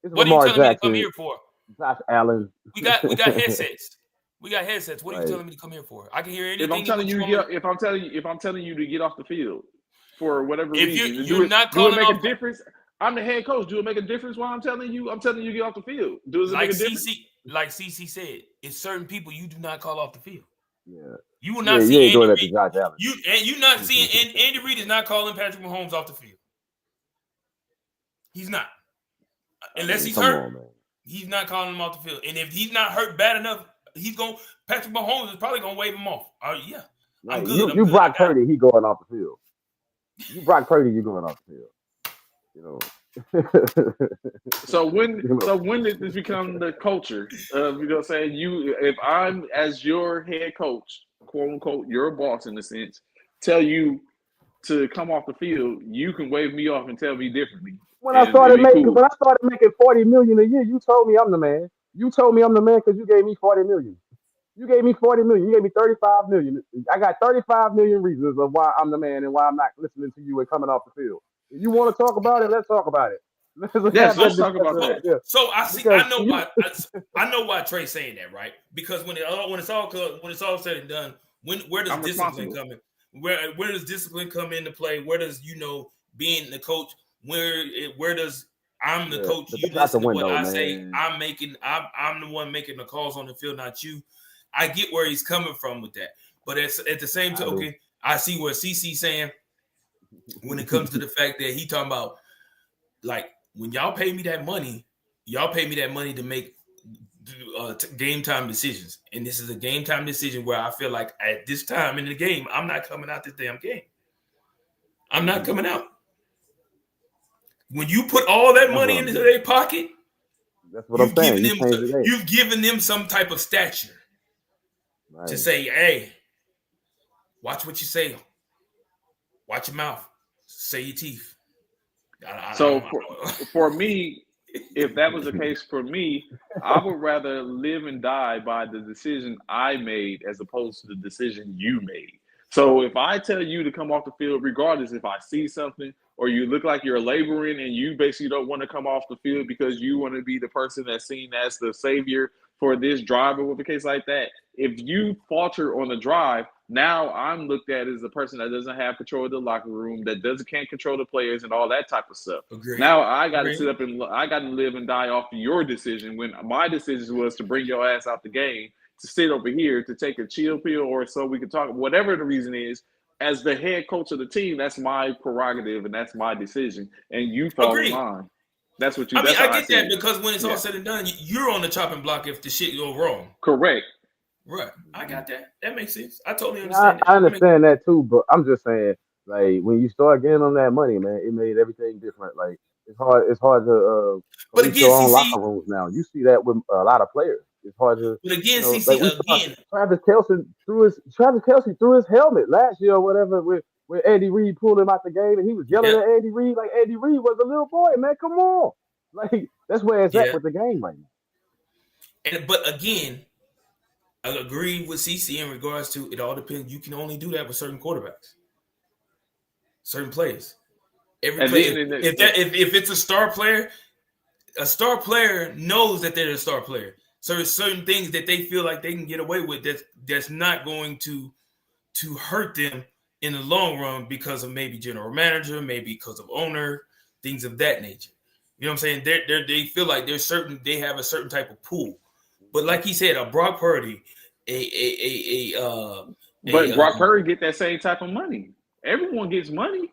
It's What are you Lamar telling me to come Jackson. here for? Josh Allen. We got headsets. We got headsets. What are you Right. telling me to come here for? I can hear if anything. I'm telling you, if I'm telling you to get off the field for whatever If reason, you're not do it calling make off, a difference? I'm the head coach. Do it make a difference why I'm telling you to get off the field? Does it make a difference? Like CC said, it's certain people you do not call off the field. Yeah. You will not You see ain't doing Andy that to Reid. Josh Allen. You not seeing Andy Reid is not calling Patrick Mahomes off the field. He's not. Unless he's hurt. On, man. He's not calling him off the field. And if he's not hurt bad enough, Patrick Mahomes is probably gonna wave him off. Yeah. Like, I'm good. You Brock Purdy, he going off the field. You Brock Purdy, you going off the field. You know. So when did this become the culture of saying if I'm as your head coach, quote unquote, your boss in a sense, tell you to come off the field, you can wave me off and tell me differently. When I started making $40 million a year, you told me I'm the man. You told me I'm the man because you gave me $40 million. You gave me $40 million. You gave me $35 million. I got 35 million reasons of why I'm the man and why I'm not listening to you and coming off the field. If you want to talk about it, let's talk about it. Let's talk about that. Yeah. So I know why Trey's saying that, right? Because when it's all said and done, where does discipline come in? Where does discipline come into play? Where does being the coach? Where does I'm the coach? You listen to what I say. I'm the one making the calls on the field, not you. I get where he's coming from with that, but at the same token, I see what CC's saying when it comes to the fact that he talking about like when y'all pay me that money to make game time decisions, and this is a game time decision where I feel like at this time in the game, I'm not coming out this damn game. I'm not coming out. When you put all that money into their pocket, that's what I'm saying. You've given them some type of stature to say, hey, watch what you say. Watch your mouth. Say your teeth. For me, if that was the case for me, I would rather live and die by the decision I made as opposed to the decision you made. So if I tell you to come off the field, regardless if I see something or you look like you're laboring and you basically don't want to come off the field because you want to be the person that's seen as the savior for this drive or with a case like that, if you falter on the drive, now I'm looked at as a person that doesn't have control of the locker room, that can't control the players and all that type of stuff. Agreed. Now I got to sit up and I got to live and die off of your decision when my decision was to bring your ass out the game, to sit over here, to take a chill pill or so we can talk, whatever the reason is. As the head coach of the team, that's my prerogative and that's my decision. And you fall in line. That's what you. I get that because when it's all said and done, you're on the chopping block if the shit go wrong. Correct. Right. I got that. That makes sense. I totally understand. I understand that too, but I'm just saying, like when you start getting on that money, man, it made everything different. Like it's hard to but again, your own locker rooms now. You see that with a lot of players. It's hard to. But again, Travis Kelce threw his helmet last year or whatever with Andy Reid pulled him out the game and he was yelling at Andy Reid like Andy Reid was a little boy, man. Come on. Like that's where it's at with the game right now. But again, I agree with CC in regards to it all depends. You can only do that with certain quarterbacks, certain players. Every player, if it's a star player knows that they're a star player. So there's certain things that they feel like they can get away with that's not going to hurt them in the long run because of maybe general manager, maybe because of owner, things of that nature. You know what I'm saying? They feel like they have a certain type of pool. But like he said, a Brock Purdy, but Brock Purdy get that same type of money. Everyone gets money.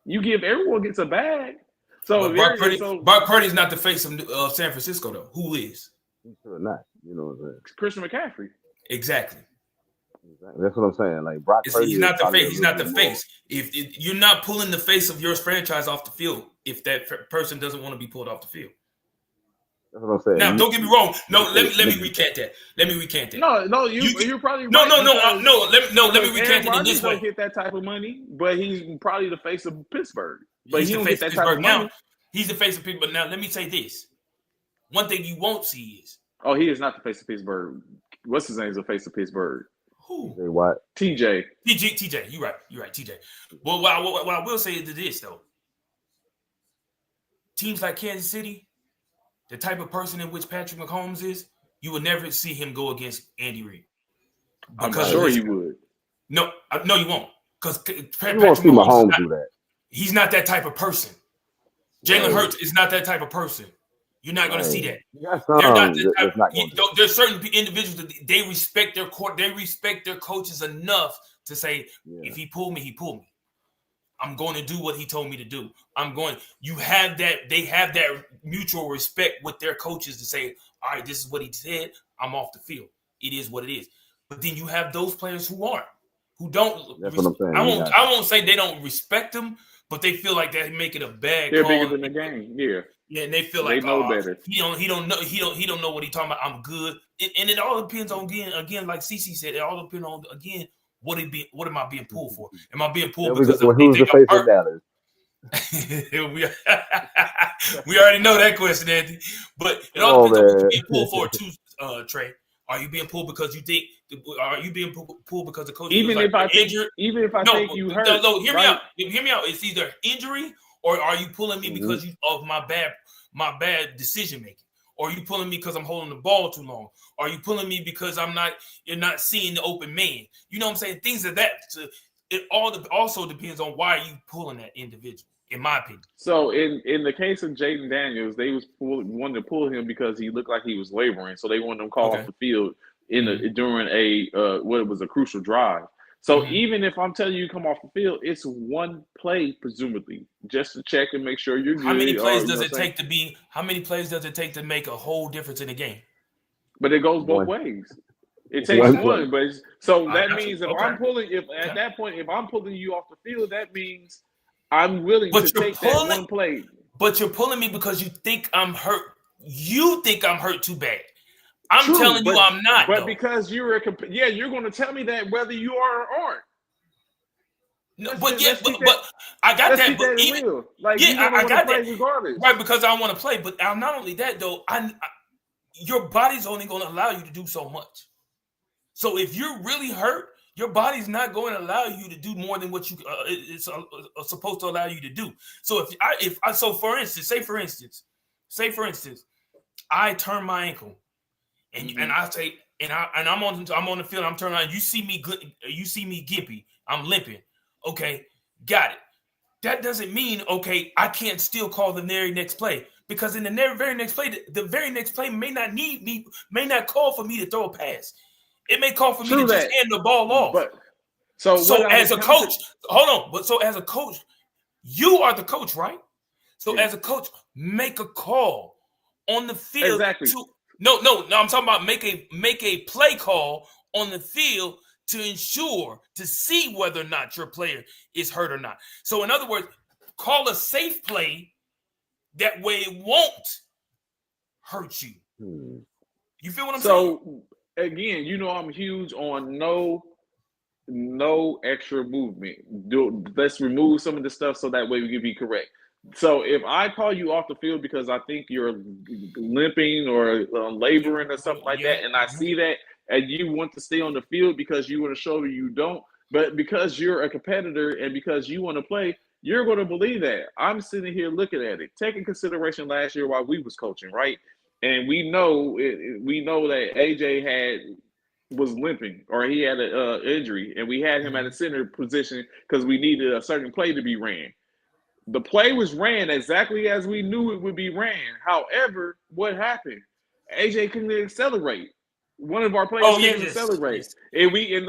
Everyone gets a bag. So Brock Purdy's not the face of San Francisco though. Who is? He's sure not. You know what I'm saying? Christian McCaffrey. Exactly. That's what I'm saying. Like Brock Purdy, he's not the face. He's not the face. If you're not pulling the face of your franchise off the field, if that person doesn't want to be pulled off the field. That's what I'm saying. Now, don't get me wrong. No, let me recant that. Let me recant that. No, you're probably no, right. Let me recant it in this way. Don't get that type of money, but he's probably the face of Pittsburgh. But He's he the don't face get of that type of Pittsburgh money. now. He's the face of Pittsburgh. But now, let me say this. One thing you won't see is. Oh, he is not the face of Pittsburgh. What's his name is the face of Pittsburgh? Who? What? TJ. TJ. You're right. TJ. Well, what I will say is this though. Teams like Kansas City, the type of person in which Patrick Mahomes is, you would never see him go against Andy Reid. I'm sure he would. No, you won't. Because you won't see Mahomes do that. He's not that type of person. Jalen Hurts is not that type of person. You're not going to see that. There's certain individuals that they respect their court. They respect their coaches enough to say, if he pulled me, he pulled me. I'm going to do what he told me to do. You have that. They have that mutual respect with their coaches to say, all right, this is what he said. I'm off the field. It is what it is. But then you have those players who don't. That's what I'm saying. I won't say they don't respect him, but they feel like they make it a bad They're call. bigger than the game. Yeah. Yeah, and they feel like they know better. He don't know what he's talking about. I'm good. And it all depends on again, like CC said, it all depends on what am I being pulled for? Am I being pulled because of who's the face of Dallas? We already know that question, Andy. But it all depends on what you're being pulled for too, Trey. Are you being pulled because you think? Are you being pulled because the coach? Even if I think you hurt. No, hear me out. Hear me out. It's either injury or are you pulling me because of my bad decision making? Or are you pulling me because I'm holding the ball too long? Or are you pulling me because you're not seeing the open man? You know what I'm saying? Things of that. It all also depends on why you pulling that individual, in my opinion. So in the case of Jaden Daniels, they wanted to pull him because he looked like he was laboring. So they wanted him called off the field during a crucial drive. So even if I'm telling you come off the field, it's one play, presumably, just to check and make sure you're good. How many plays does it take to make a whole difference in the game? But it goes both ways. It takes one, but that means if I'm pulling you off the field, that means I'm willing to take that one play. But you're pulling me because you think I'm hurt. You think I'm hurt too bad. I'm telling you I'm not. But because you're going to tell me that whether you are or aren't. No, but I got that. But even I got that regardless. Right, because I want to play. But not only that though, your body's only going to allow you to do so much. So if you're really hurt, your body's not going to allow you to do more than what you it's supposed to allow you to do. So for instance, I turn my ankle. And I say, I'm on the field. I'm turning around. You see me gimpy. I'm limping. Okay, got it. That doesn't mean I can't still call the very next play because in the very next play, the very next play may not call for me to throw a pass. It may call for me to just hand the ball off. So as a coach, you are the coach, right? So as a coach, make a call on the field. Exactly. No, I'm talking about make a play call on the field to ensure to see whether or not your player is hurt or not. So in other words, call a safe play. That way it won't hurt you. You feel what I'm saying? So again, I'm huge on no extra movement. Let's remove some of the stuff so that way we can be correct. So if I call you off the field because I think you're limping or laboring or something like that, and I see that, and you want to stay on the field because you want to show you don't, but because you're a competitor and because you want to play, you're going to believe that. I'm sitting here looking at it. Take in consideration last year while we was coaching, right? and we know that AJ was limping or he had an injury, and we had him at a center position because we needed a certain play to be ran. The play was ran exactly as we knew it would be ran. However, what happened? AJ couldn't accelerate. One of our players couldn't accelerate, and he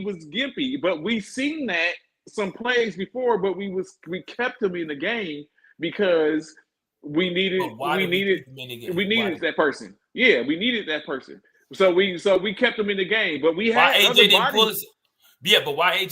was gimpy. But we seen that some plays before, but we kept him in the game because we needed that person. Yeah, we needed that person. So we kept him in the game, but we had AJ other didn't bodies. pull his, yeah, but why AJ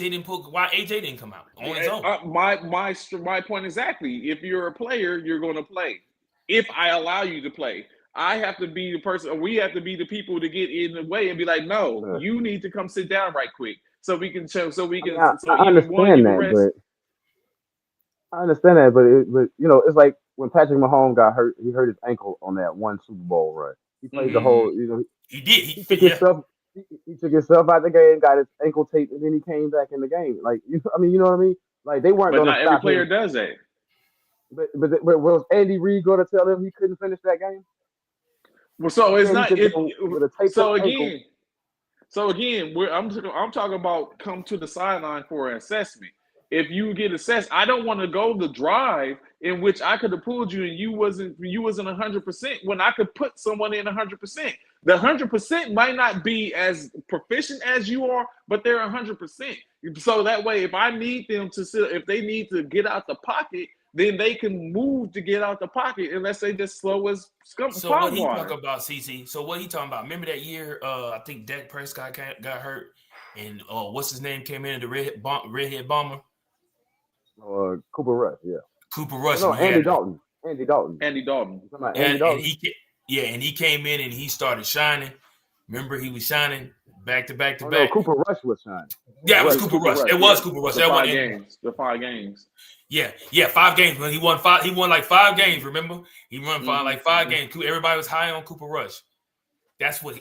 didn't come out on his own? My point exactly. If you're a player, you're going to play. If I allow you to play, I have to be the person, or we have to be the people to get in the way and be like, no, you need to come sit down right quick so we can show. I understand that, but you know, it's like when Patrick Mahomes got hurt, he hurt his ankle on that one Super Bowl run. He played the whole, you know, he did. He took himself out the game, got his ankle taped, and then he came back in the game. Like, you know what I mean? Like, they weren't going to stop him. Every player does that. But was Andy Reid going to tell him he couldn't finish that game? Well, so it's not. So again, I'm talking about come to the sideline for an assessment. If you get assessed, I don't want to go the drive in which I could have pulled you and you wasn't 100% when I could put someone in 100%. The 100% might not be as proficient as you are, but they're 100%. So that way, if I need them if they need to get out the pocket, then they can move to get out the pocket unless they just slow as scum. So what he talking about, CC? So what he talking about? Remember that year? I think Dak Prescott got hurt, and what's his name came in, the redhead bomber. Cooper Rush, yeah. Cooper Rush. No, Andy Dalton. Andy Dalton. And he came in and he started shining. Remember, he was shining back to back. No, Cooper Rush was shining. Yeah, it was Cooper Rush. It was Cooper Rush. The 5 games. Yeah, 5 games. When he won like 5 games. Remember, he won 5 games. Everybody was high on Cooper Rush. That's what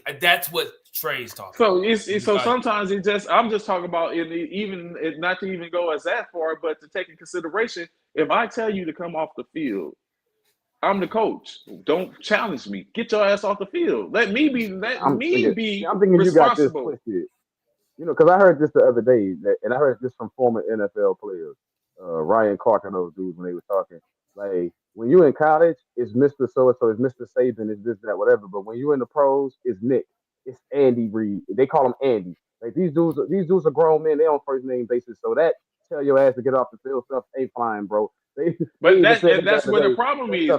Trey's talking. So sometimes I'm just talking about not to even go as that far, but to take in consideration. If I tell you to come off the field, I'm the coach. Don't challenge me. Get your ass off the field. Let me be. I'm thinking responsible. You got this twisted. You know, because I heard this the other day, and I heard this from former NFL players, Ryan Clark and those dudes when they were talking. Like, when you're in college, it's Mr. So-and-so, it's Mr. Saban, it's this, that, whatever. But when you're in the pros, it's Nick. It's Andy Reid. They call him Andy. Like, these dudes are grown men. They on first name basis. So that tell your ass to get off the field stuff ain't flying, bro. That's where the problem is,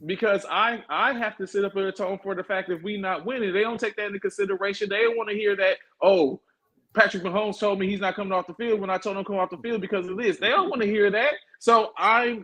because I have to sit up and atone for the fact that we not winning. They don't take that into consideration. They don't want to hear that, oh, Patrick Mahomes told me he's not coming off the field when I told him to come off the field because of this. They don't want to hear that. So I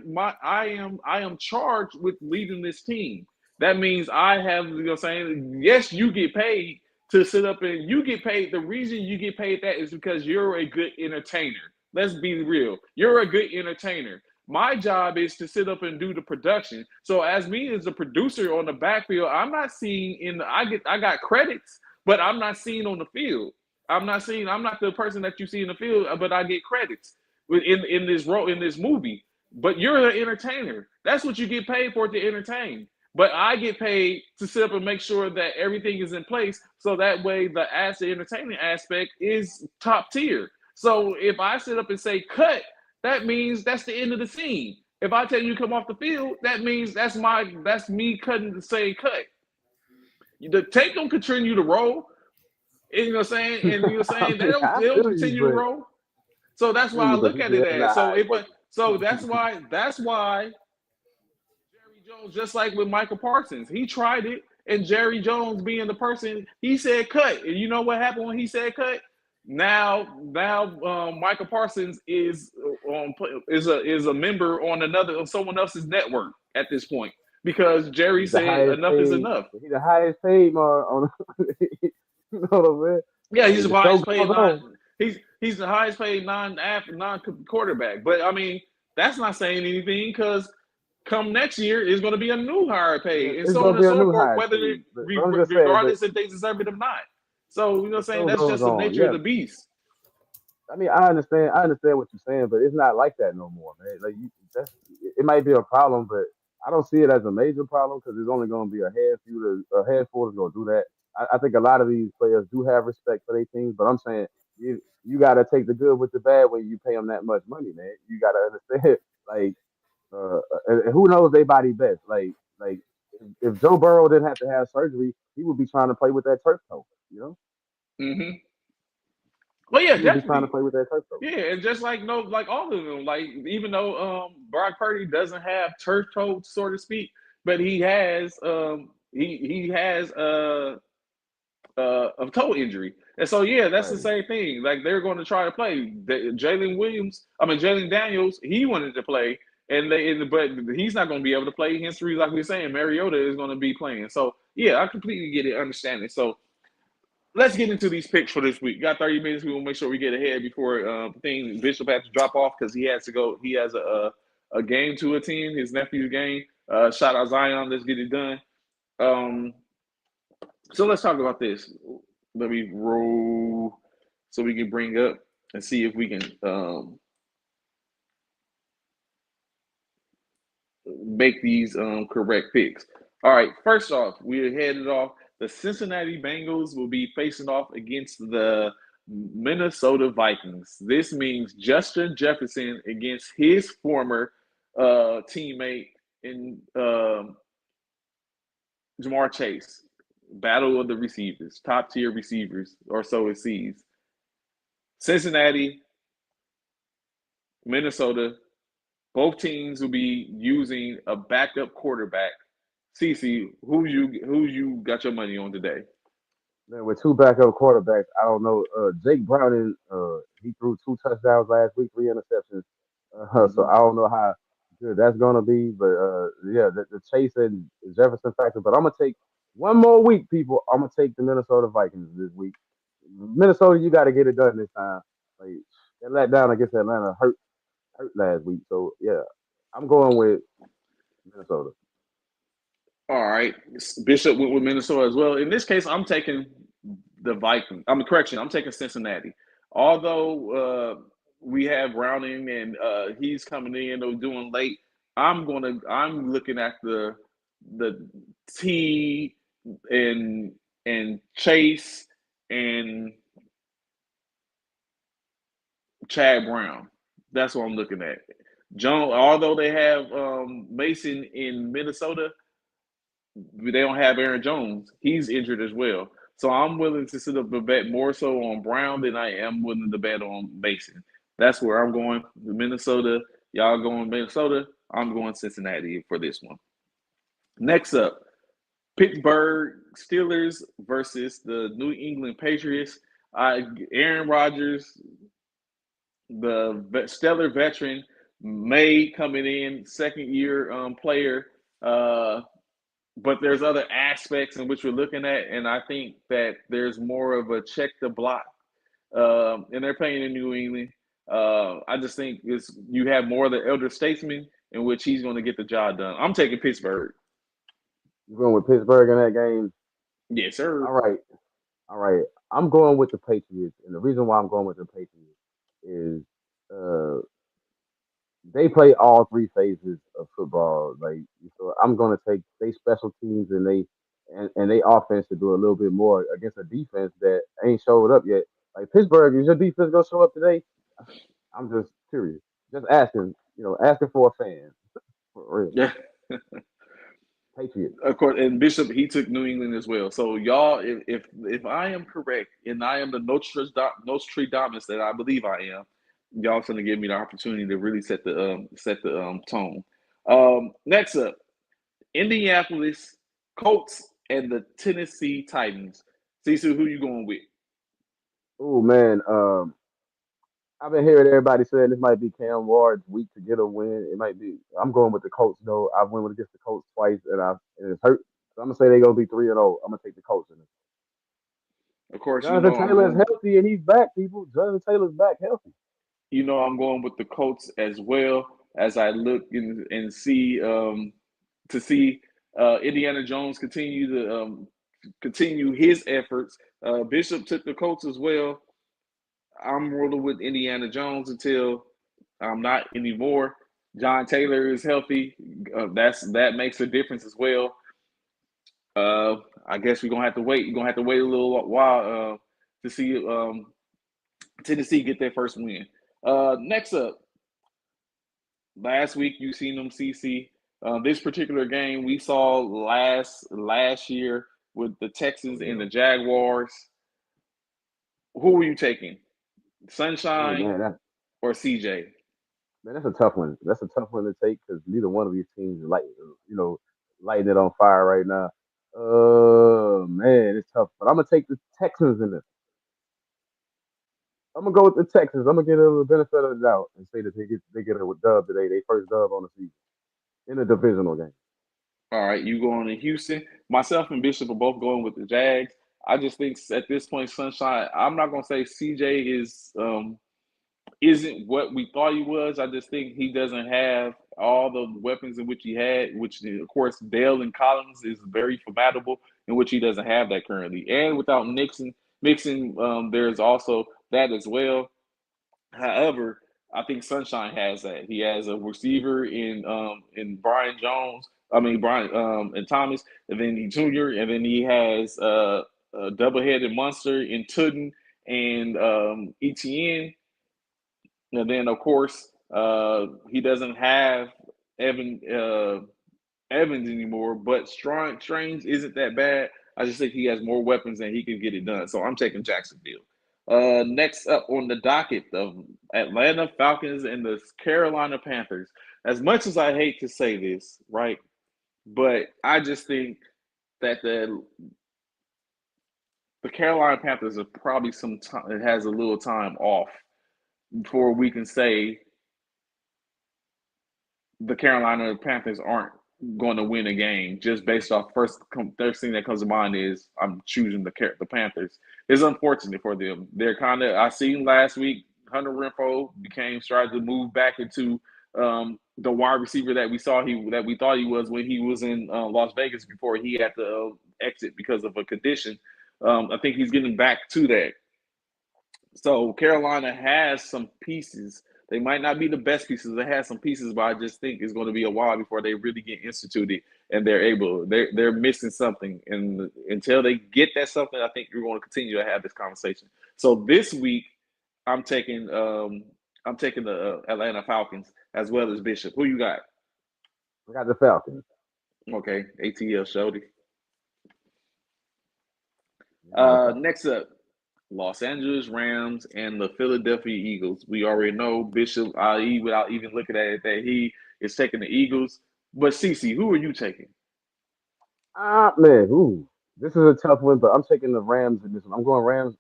am charged with leading this team. That means I have, saying, yes, you get paid to sit up and you get paid. The reason you get paid that is because you're a good entertainer. Let's be real. You're a good entertainer. My job is to sit up and do the production. So as me as a producer on the backfield, I'm not seeing I got credits, but I'm not seen on the field. I'm not the person that you see in the field, but I get credits in this role in this movie. But you're an entertainer. That's what you get paid for, to entertain. But I get paid to sit up and make sure that everything is in place, so that way the entertainment aspect is top tier. So if I sit up and say cut, that means that's the end of the scene. If I tell you to come off the field, that means that's me cutting to say cut. The tape don't continue to roll. And they don't continue to roll. So that's why I look at it as that's why Jerry Jones, just like with Michael Parsons, he tried it, and Jerry Jones being the person, he said cut. And you know what happened when he said cut? Now, Michael Parsons is a member on someone else's network at this point, because Jerry said enough is enough. He's the highest paid on. You know what I'm saying? Yeah, he's the highest paid. He's the highest paid non quarterback. But I mean, that's not saying anything, because come next year is going to be a new higher pay, and so on and so forth, whether regardless if they deserve it or not. So, you know what I'm saying? That's just the nature of the beast. I mean, I understand what you're saying, but it's not like that no more, man. Like, it might be a problem, but I don't see it as a major problem because there's only going to be a handful that's going to do that. I think a lot of these players do have respect for their teams, but I'm saying you got to take the good with the bad when you pay them that much money, man. You got to understand, like, and who knows their body best. Like if Joe Burrow didn't have to have surgery, he would be trying to play with that turf toe. You know, Mm-hmm. Well, yeah, he would be trying to definitely. play with that turf toe. Yeah, and just like no, like all of them, like even though Brock Purdy doesn't have turf toe, so to speak, but he has a toe injury, and so yeah, that's the Right. same thing. Like they're going to try to play Jalen Daniels. He wanted to play, but he's not going to be able to play. Hence, the reason, like we were saying, Mariota is going to be playing. So yeah, I completely get it, understand it. So let's get into these picks for this week. Got 30 minutes. We will make sure we get ahead before Bishop has to drop off because he has to go. He has a game to attend, his nephew's game. Shout out Zion. Let's get it done. So let's talk about this. Let me roll so we can bring up and see if we can make these correct picks. All right, first off, we're headed off. The Cincinnati Bengals will be facing off against the Minnesota Vikings. This means Justin Jefferson against his former teammate in Jamar Chase. Battle of the receivers, top tier receivers, or so it seems. Cincinnati, Minnesota, both teams will be using a backup quarterback. CC, who you got your money on today? Man, with two backup quarterbacks, I don't know. Jake Browning, he threw 2 touchdowns last week, 3 interceptions. So Mm-hmm. I don't know how good that's gonna be, but yeah, the Chase and Jefferson factor. But I'm gonna take one more week, people. I'm gonna take the Minnesota Vikings this week. Minnesota, you got to get it done this time. Like that let down against Atlanta hurt last week. So yeah, I'm going with Minnesota. All right, Bishop went with Minnesota as well. In this case, I'm taking the Vikings. I'm taking Cincinnati. Although we have Browning and he's coming in or doing late, I'm looking at the T and Chase and Chad Brown. That's what I'm looking at. Although they have Mason in Minnesota, they don't have Aaron Jones. He's injured as well. So I'm willing to sit up a bet more so on Brown than I am willing to bet on Mason. That's where I'm going. Minnesota, y'all going Minnesota. I'm going Cincinnati for this one. Next up, Pittsburgh Steelers versus the New England Patriots. Aaron Rodgers, the stellar veteran, May coming in, second year player. But there's other aspects in which we're looking at, and I think that there's more of a check the block, and they're playing in New England. I just think you have more of the elder statesman in which he's going to get the job done. I'm taking Pittsburgh. You going with Pittsburgh in that game? Yes, sir. All right, all right. I'm going with the Patriots, and the reason why I'm going with the Patriots is uh, they play all 3 phases of football. Like, so I'm gonna take they special teams and they offense to do a little bit more against a defense that ain't showed up yet. Like Pittsburgh, is your defense gonna show up today? I'm just curious, just asking, asking for a fan for real. Yeah. Patriots. Of course, and Bishop he took New England as well. So y'all, if I am correct and I am the Nostradamus that I believe I am, y'all's gonna give me the opportunity to really set the tone. Next up, Indianapolis Colts and the Tennessee Titans. Cecil, who you going with? Oh man, I've been hearing everybody saying this might be Cam Ward's week to get a win. It might be. I'm going with the Colts though. I've went against the Colts twice and it's hurt. So I'm gonna say they're gonna be 3-0. I'm gonna take the Colts in it. Of course, Jonathan Taylor is healthy and he's back, people. Jonathan Taylor's back healthy. I'm going with the Colts as well as I look and see to see Indiana Jones continue his efforts. Bishop took the Colts as well. I'm rolling with Indiana Jones until I'm not anymore. John Taylor is healthy. that makes a difference as well. I guess we're gonna have to wait. You're gonna have to wait a little while to see Tennessee get their first win. Next up, last week you seen them, CC. This particular game we saw last year with the Texans and the Jaguars. Who were you taking, Sunshine or CJ? Man, that's a tough one. That's a tough one to take because neither one of these teams are lighting it on fire right now. Man, it's tough. But I'm gonna take the Texans in this. I'm gonna go with the Texans. I'm gonna give them the benefit of the doubt and say that they get a dub today. They first dub on the season in a divisional game. All right, you going to Houston. Myself and Bishop are both going with the Jags. I just think at this point, Sunshine. I'm not gonna say CJ isn't what we thought he was. I just think he doesn't have all the weapons in which he had, which of course Dale and Collins is very formidable, in which he doesn't have that currently. And without Mixon, there's also that as well. However, I think Sunshine has that. He has a receiver in Brian Jones. I mean Brian and Thomas, and then he Junior, and then he has a double-headed monster in Tootin and ETN. And then, of course, he doesn't have Evans anymore, but Strange isn't that bad. I just think he has more weapons and he can get it done. So I'm taking Jacksonville. Next up on the docket, the Atlanta Falcons and the Carolina Panthers. As much as I hate to say this, right, but I just think that the Carolina Panthers are probably it has a little time off before we can say the Carolina Panthers aren't going to win a game just based off first thing that comes to mind is I'm choosing the Panthers. It's unfortunate for them. They're kind of I seen last week Hunter Renfrow started to move back into the wide receiver that we thought he was when he was in Las Vegas before he had to exit because of a condition. I think he's getting back to that. So Carolina has some pieces. They might not be the best pieces. They have some pieces, but I just think it's going to be a while before they really get instituted and they're missing something. And until they get that something, I think you're going to continue to have this conversation. So this week, I'm taking the Atlanta Falcons as well as Bishop. Who you got? I got the Falcons. Okay, ATL Shody. Next up, Los Angeles Rams and the Philadelphia Eagles. We already know Bishop Ali, without even looking at it, that he is taking the Eagles. But CC, who are you taking? Man, this is a tough one, but I'm taking the Rams in this one. I'm going Rams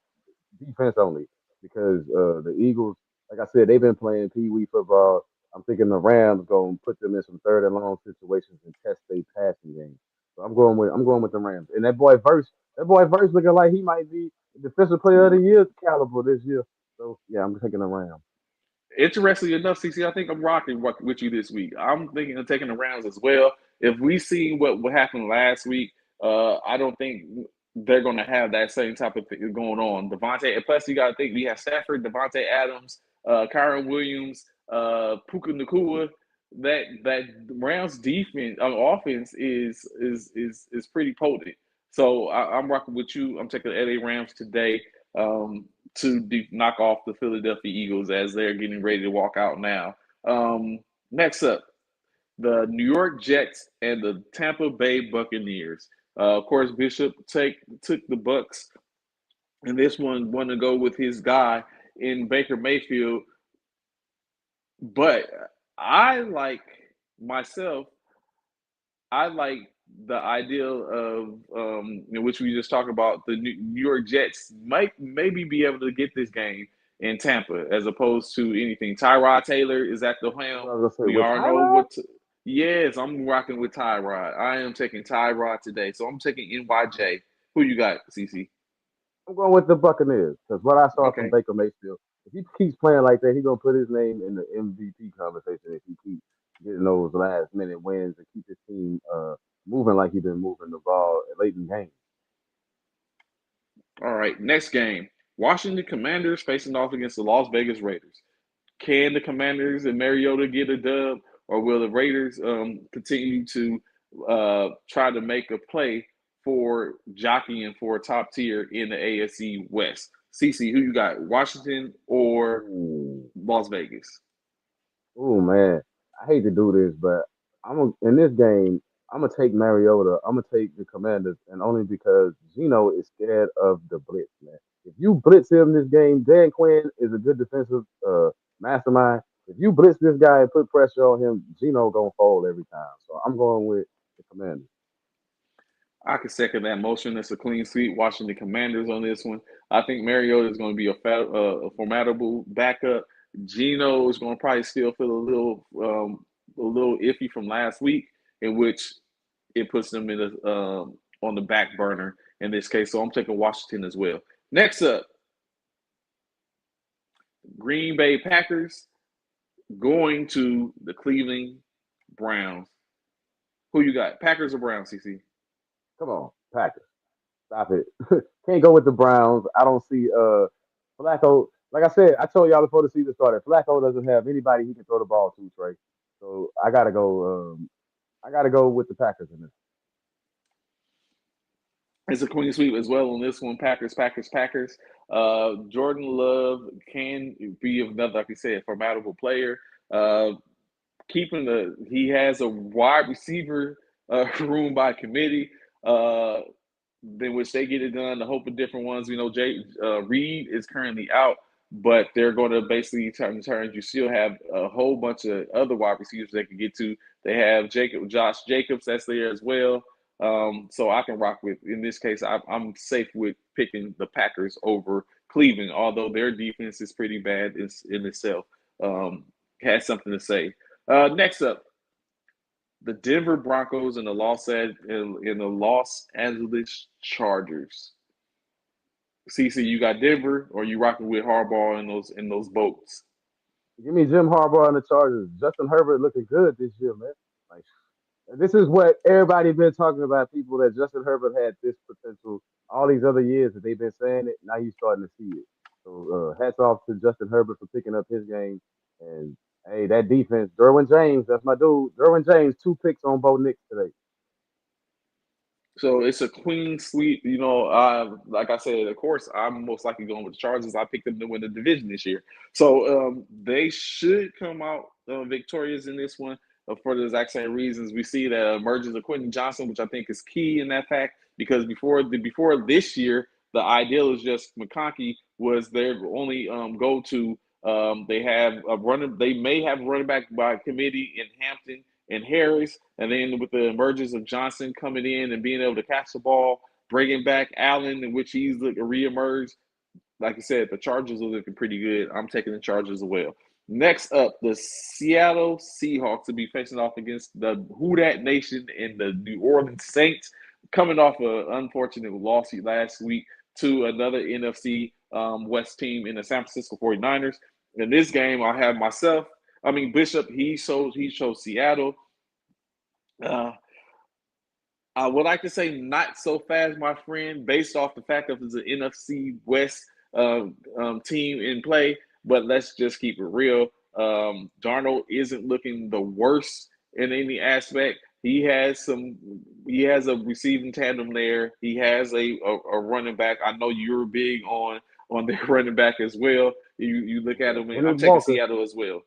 defense only because the Eagles, like I said, they've been playing pee-wee football. I'm thinking the Rams going to put them in some third and long situations and test their passing game. So I'm going with the Rams. And that boy Verse looking like he might be defensive player of the year caliber this year. So yeah, I'm taking the Rams. Interestingly enough, CC, I think I'm rocking with you this week. I'm thinking of taking the Rams as well. If we see what happened last week, I don't think they're going to have that same type of thing going on. Devontae, plus you got to think we have Stafford, Devontae Adams, Kyron Williams, Puka Nacua. That Rams defense offense is pretty potent. So I'm rocking with you. I'm taking the LA Rams today to knock off the Philadelphia Eagles as they're getting ready to walk out now. Next up, the New York Jets and the Tampa Bay Buccaneers. Of course, Bishop took the Bucks, and this one wanted to go with his guy in Baker Mayfield. But I like the idea of in which we just talked about the New York Jets might maybe be able to get this game in Tampa as opposed to anything. Tyrod Taylor is at the helm. We all know what. Yes, I'm rocking with Tyrod. I am taking Tyrod today, so I'm taking NYJ. Who you got, CC? I'm going with the Buccaneers because what I saw from Baker Mayfield, if he keeps playing like that, he's gonna put his name in the MVP conversation if he keeps getting those last minute wins and keep his team moving like he's been moving the ball late in games. All right, next game. Washington Commanders facing off against the Las Vegas Raiders. Can the Commanders and Mariota get a dub, or will the Raiders continue to try to make a play for jockeying for a top tier in the AFC West? CC, who you got, Washington or Ooh, Las Vegas? ooh, man, I hate to do this, but in this game. I'm gonna take Mariota. I'm gonna take the Commanders, and only because Gino is scared of the blitz, man. If you blitz him this game, Dan Quinn is a good defensive mastermind. If you blitz this guy and put pressure on him, Gino gonna fold every time. So I'm going with the Commanders. I can second that motion. It's a clean sweep. Washington Commanders on this one. I think Mariota is going to be a formidable backup. Gino is going to probably still feel a little iffy from last week, in which it puts them in on the back burner in this case. So I'm taking Washington as well. Next up, Green Bay Packers going to the Cleveland Browns. Who you got? Packers or Browns, CC? Come on, Packers. Stop it. Can't go with the Browns. I don't see Flacco. Like I said, I told y'all before the season started, Flacco doesn't have anybody he can throw the ball to, Trey. So I gotta go. I gotta go with the Packers in this. It's a clean sweep as well on this one. Packers. Jordan Love can be another, like you said, formidable player. He has a wide receiver room by committee. In which they get it done. The hope of different ones. You know, Reed is currently out, but they're going to basically turn. You still have a whole bunch of other wide receivers they can get to. They have Josh Jacobs that's there as well. So I can rock with. In this case, I'm safe with picking the Packers over Cleveland, although their defense is pretty bad in itself. Has something to say. Next up, the Denver Broncos and the Los Angeles Chargers. CC, you got Denver, or you rocking with Harbaugh in those boats? Give me Jim Harbaugh and the Chargers. Justin Herbert looking good this year, man. Like this is what everybody been talking about. People that Justin Herbert had this potential all these other years that they've been saying it. Now you're starting to see it. So hats off to Justin Herbert for picking up his game. And hey, that defense, Derwin James, that's my dude. Derwin James, 2 picks on Bo Nix today. So it's a clean sweep. You know, like I said, of course, I'm most likely going with the Chargers. I picked them to win the division this year. So they should come out victorious in this one for the exact same reasons. We see the emergence of Quentin Johnson, which I think is key in that fact, because before this year, the ideal is just McConkey was their only go-to. They may have a running back by committee in Hampton and Harris, and then with the emergence of Johnson coming in and being able to catch the ball, bringing back Allen, in which he's looking reemerged. Like I said, the Chargers are looking pretty good. I'm taking the Chargers as well. Next up, the Seattle Seahawks will be facing off against the Who Dat Nation and the New Orleans Saints, coming off an unfortunate loss last week to another NFC West team in the San Francisco 49ers. In this game, I have Bishop, he chose Seattle. I would like to say not so fast, my friend, based off the fact that it's an NFC West team in play. But let's just keep it real. Darnold isn't looking the worst in any aspect. He has a receiving tandem there. He has a running back. I know you're big on their running back as well. You look at him, and I'm taking Seattle as well.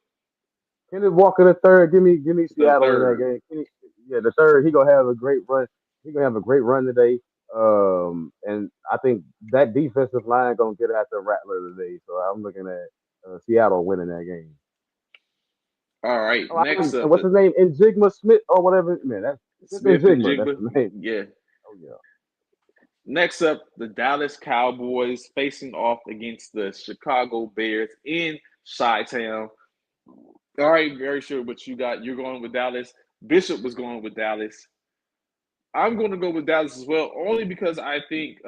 Kenneth Walker the third. Give me Seattle in that game. The third. He gonna have a great run. He gonna have a great run today. And I think that defensive line gonna get after Rattler today. So I'm looking at Seattle winning that game. All right. Next up, what's his name? Njigma Smith or whatever. Man, that's Njigma. That's the name. Yeah. Oh yeah. Next up, the Dallas Cowboys facing off against the Chicago Bears in Chi-Town. All right, very sure what you got. You're going with Dallas. Bishop was going with Dallas. I'm going to go with Dallas as well, only because I think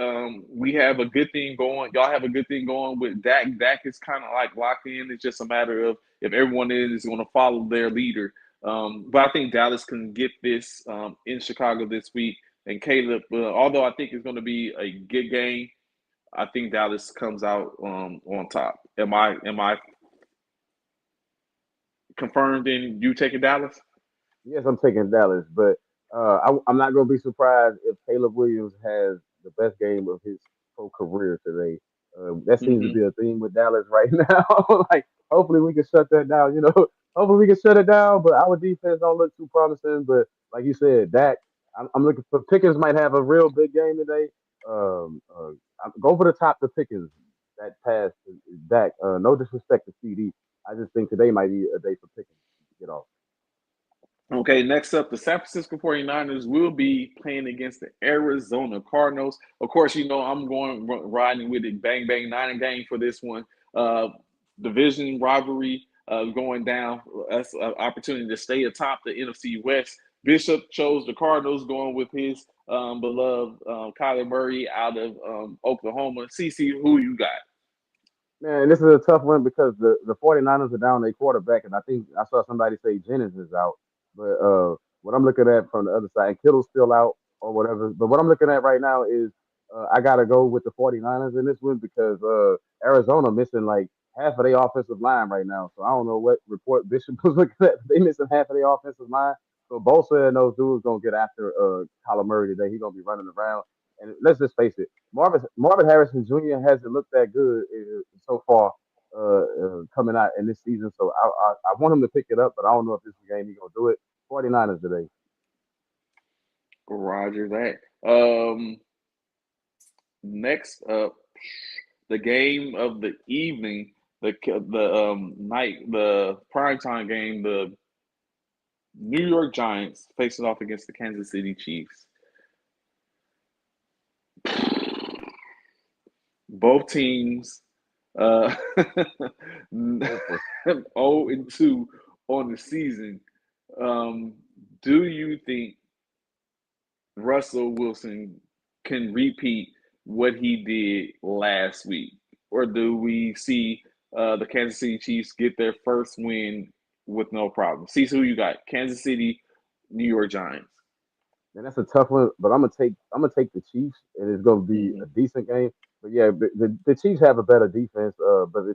we have a good thing going. Y'all have a good thing going with Dak. Dak is kind of like locked in. It's just a matter of if everyone is going to follow their leader. But I think Dallas can get this in Chicago this week. And Caleb, although I think it's going to be a good game, I think Dallas comes out on top. Am I confirmed in you taking Dallas? Yes, I'm taking Dallas, but I'm not going to be surprised if Caleb Williams has the best game of his whole career today. That seems to Hmm. be a theme with Dallas right now. Like, hopefully we can shut that down. Hopefully we can shut it down. But our defense don't look too promising. But like you said, Dak, I'm looking for Pickens might have a real big game today. Go for the top to Pickens. That pass to Dak. No disrespect to CD. I just think today might be a day for Pickens to get off. Okay, next up, the San Francisco 49ers will be playing against the Arizona Cardinals. Of course, I'm going riding with it, bang, bang, nine game for this one. Uh, Division rivalry going down. That's an opportunity to stay atop the NFC West. Bishop chose the Cardinals, going with his beloved Kyler Murray out of Oklahoma. CC, who you got? Man, this is a tough one because the 49ers are down their quarterback, and I think I saw somebody say Jennings is out. But what I'm looking at from the other side, and Kittle's still out or whatever. But what I'm looking at right now is I got to go with the 49ers in this one because Arizona missing like half of their offensive line right now. So I don't know what report Bishop was looking at. They missing half of their offensive line. So Bosa and those dudes going to get after Kyler Murray today. He's going to be running around. And let's just face it, Marvin Harrison Jr. hasn't looked that good so far coming out in this season. So I want him to pick it up, but I don't know if this is the game he's gonna do it. 49ers today. Roger that. Next up, the game of the evening, the night, the primetime game, the New York Giants facing off against the Kansas City Chiefs. Both teams 0-2 on the season. Do you think Russell Wilson can repeat what he did last week? Or do we see the Kansas City Chiefs get their first win with no problem? See who you got. Kansas City, New York Giants. And that's a tough one, but I'm gonna take the Chiefs, and it's gonna be a decent game. But yeah, the Chiefs have a better defense. But the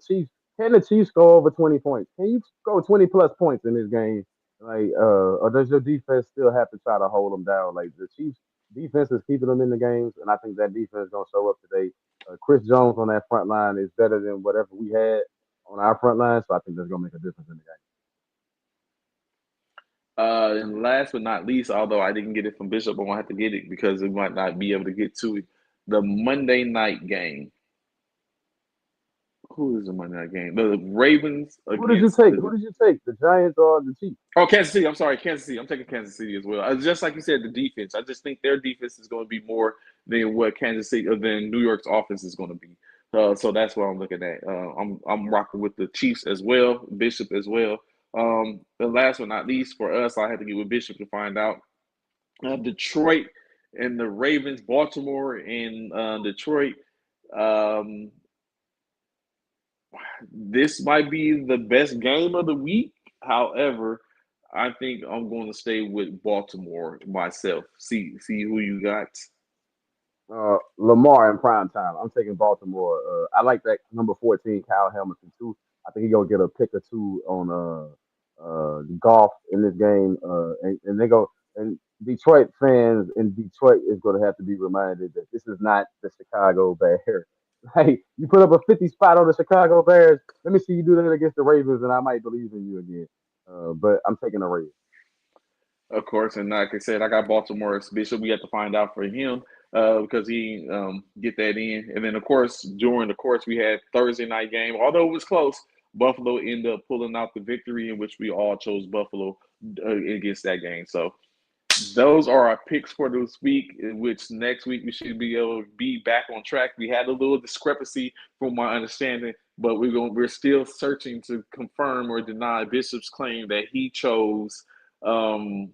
Chiefs go over 20 points? Can you score 20 plus points in this game? Like, or does your defense still have to try to hold them down? Like the Chiefs defense is keeping them in the games, and I think that defense is gonna show up today. Chris Jones on that front line is better than whatever we had on our front line, so I think that's gonna make a difference in the game. And last but not least, although I didn't get it from Bishop, I'm gonna have to get it because we might not be able to get to it. The Monday night game. Who is the Monday night game? The Ravens against. Who did you take? Who did you take? The Giants or the Chiefs? Oh, Kansas City. I'm sorry, Kansas City. I'm taking Kansas City as well. Just like you said, the defense. I just think their defense is going to be more than what Kansas City or than New York's offense is going to be. So that's what I'm looking at. I'm rocking with the Chiefs as well, Bishop as well. The last but not least for us, I had to get with Bishop to find out. Detroit and the Ravens, Baltimore and Detroit. This might be the best game of the week. However, I think I'm going to stay with Baltimore myself. See who you got. Lamar in prime time. I'm taking Baltimore. I like that number 14, Kyle Hamilton too. I think he's gonna get a pick or two on golf in this game. And they go and Detroit fans in Detroit is going to have to be reminded that this is not the Chicago Bears. Hey, you put up a 50 spot on the Chicago Bears. Let me see you do that against the Ravens, and I might believe in you again. But I'm taking the Ravens. Of course, and like I said, I got Baltimore as Bishop. We have to find out for him because he get that in. And then, of course, during the course, we had Thursday night game. Although it was close, Buffalo ended up pulling out the victory in which we all chose Buffalo against that game. So those are our picks for this week, in which next week we should be able to be back on track. We had a little discrepancy from my understanding, but we're still searching to confirm or deny Bishop's claim that he chose Green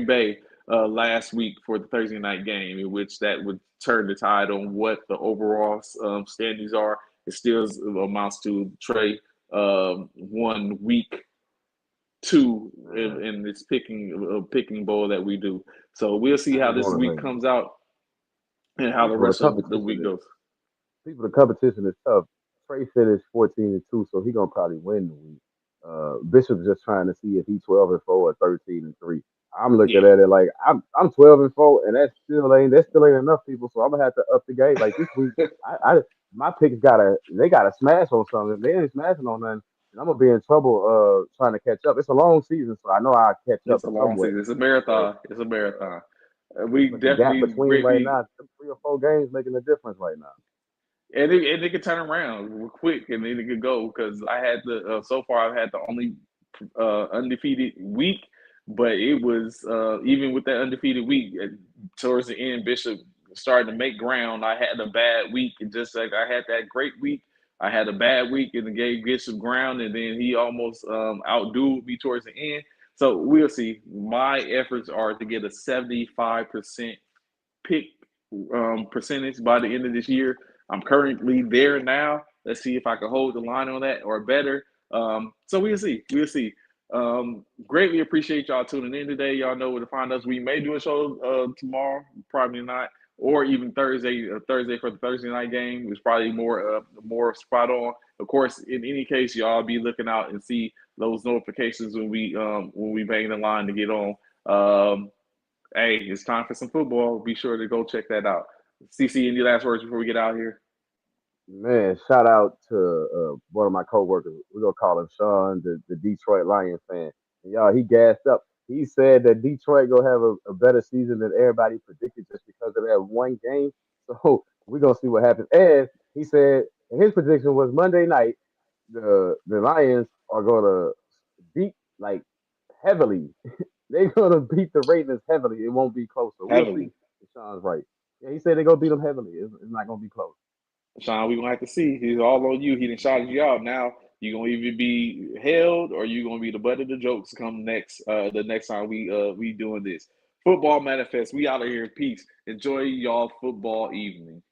Bay last week for the Thursday night game, in which that would turn the tide on what the overall standings are. It still amounts to Trey 1 week 2 in this picking bowl that we do. So we'll see how this week comes out and how the rest of the week goes. The competition is tough. Trey finished 14-2, so he gonna probably win the week. Bishop's just trying to see if he's 12-4 or 13-3. I'm looking Yeah, at it like I'm 12-4, and that still ain't enough people. So I'm gonna have to up the game. Like this week, I my picks gotta smash on something. If they ain't smashing on nothing, then I'm gonna be in trouble trying to catch up. It's a long season, so I know I'll catch up it's a long somewhat. season. It's a But marathon. It's a marathon. We but the gap definitely between right greatly now, them 3 or 4 games making a difference right now. and it could turn around quick and then it could go because I had so far I've had the only undefeated week, but it was even with that undefeated week towards the end, Bishop started to make ground. I had a bad week, and just like I had that great week, I had a bad week and it gave Bishop ground, and then he almost outdueled me towards the end. So we'll see. My efforts are to get a 75% pick percentage by the end of this year. I'm currently there now. Let's see if I can hold the line on that or better. So we'll see. We'll see. Greatly appreciate y'all tuning in today. Y'all know where to find us. We may do a show tomorrow, probably not, or even Thursday. Thursday for the Thursday night game is probably more spot on. Of course, in any case, y'all be looking out and see those notifications when we bang the line to get on. Hey, it's time for some football. Be sure to go check that out. CC, any last words before we get out here? Man, shout out to one of my coworkers. We're gonna call him Sean, the Detroit Lions fan. And y'all, he gassed up. He said that Detroit gonna have a better season than everybody predicted just because of that one game. So we're gonna see what happens. And he said his prediction was Monday night the Lions are gonna beat like heavily. They're gonna beat the Ravens heavily. It won't be close. So we'll see Heavily. if Sean's right. Yeah, he said they're gonna beat them heavily. It's not gonna be close. Sean, we're gonna have to see. He's all on you. He done shouted you out. Now you're gonna either be held or you're gonna be the butt of the jokes come the next time we doing this. Football manifest. We out of here. Peace. Enjoy y'all football evening.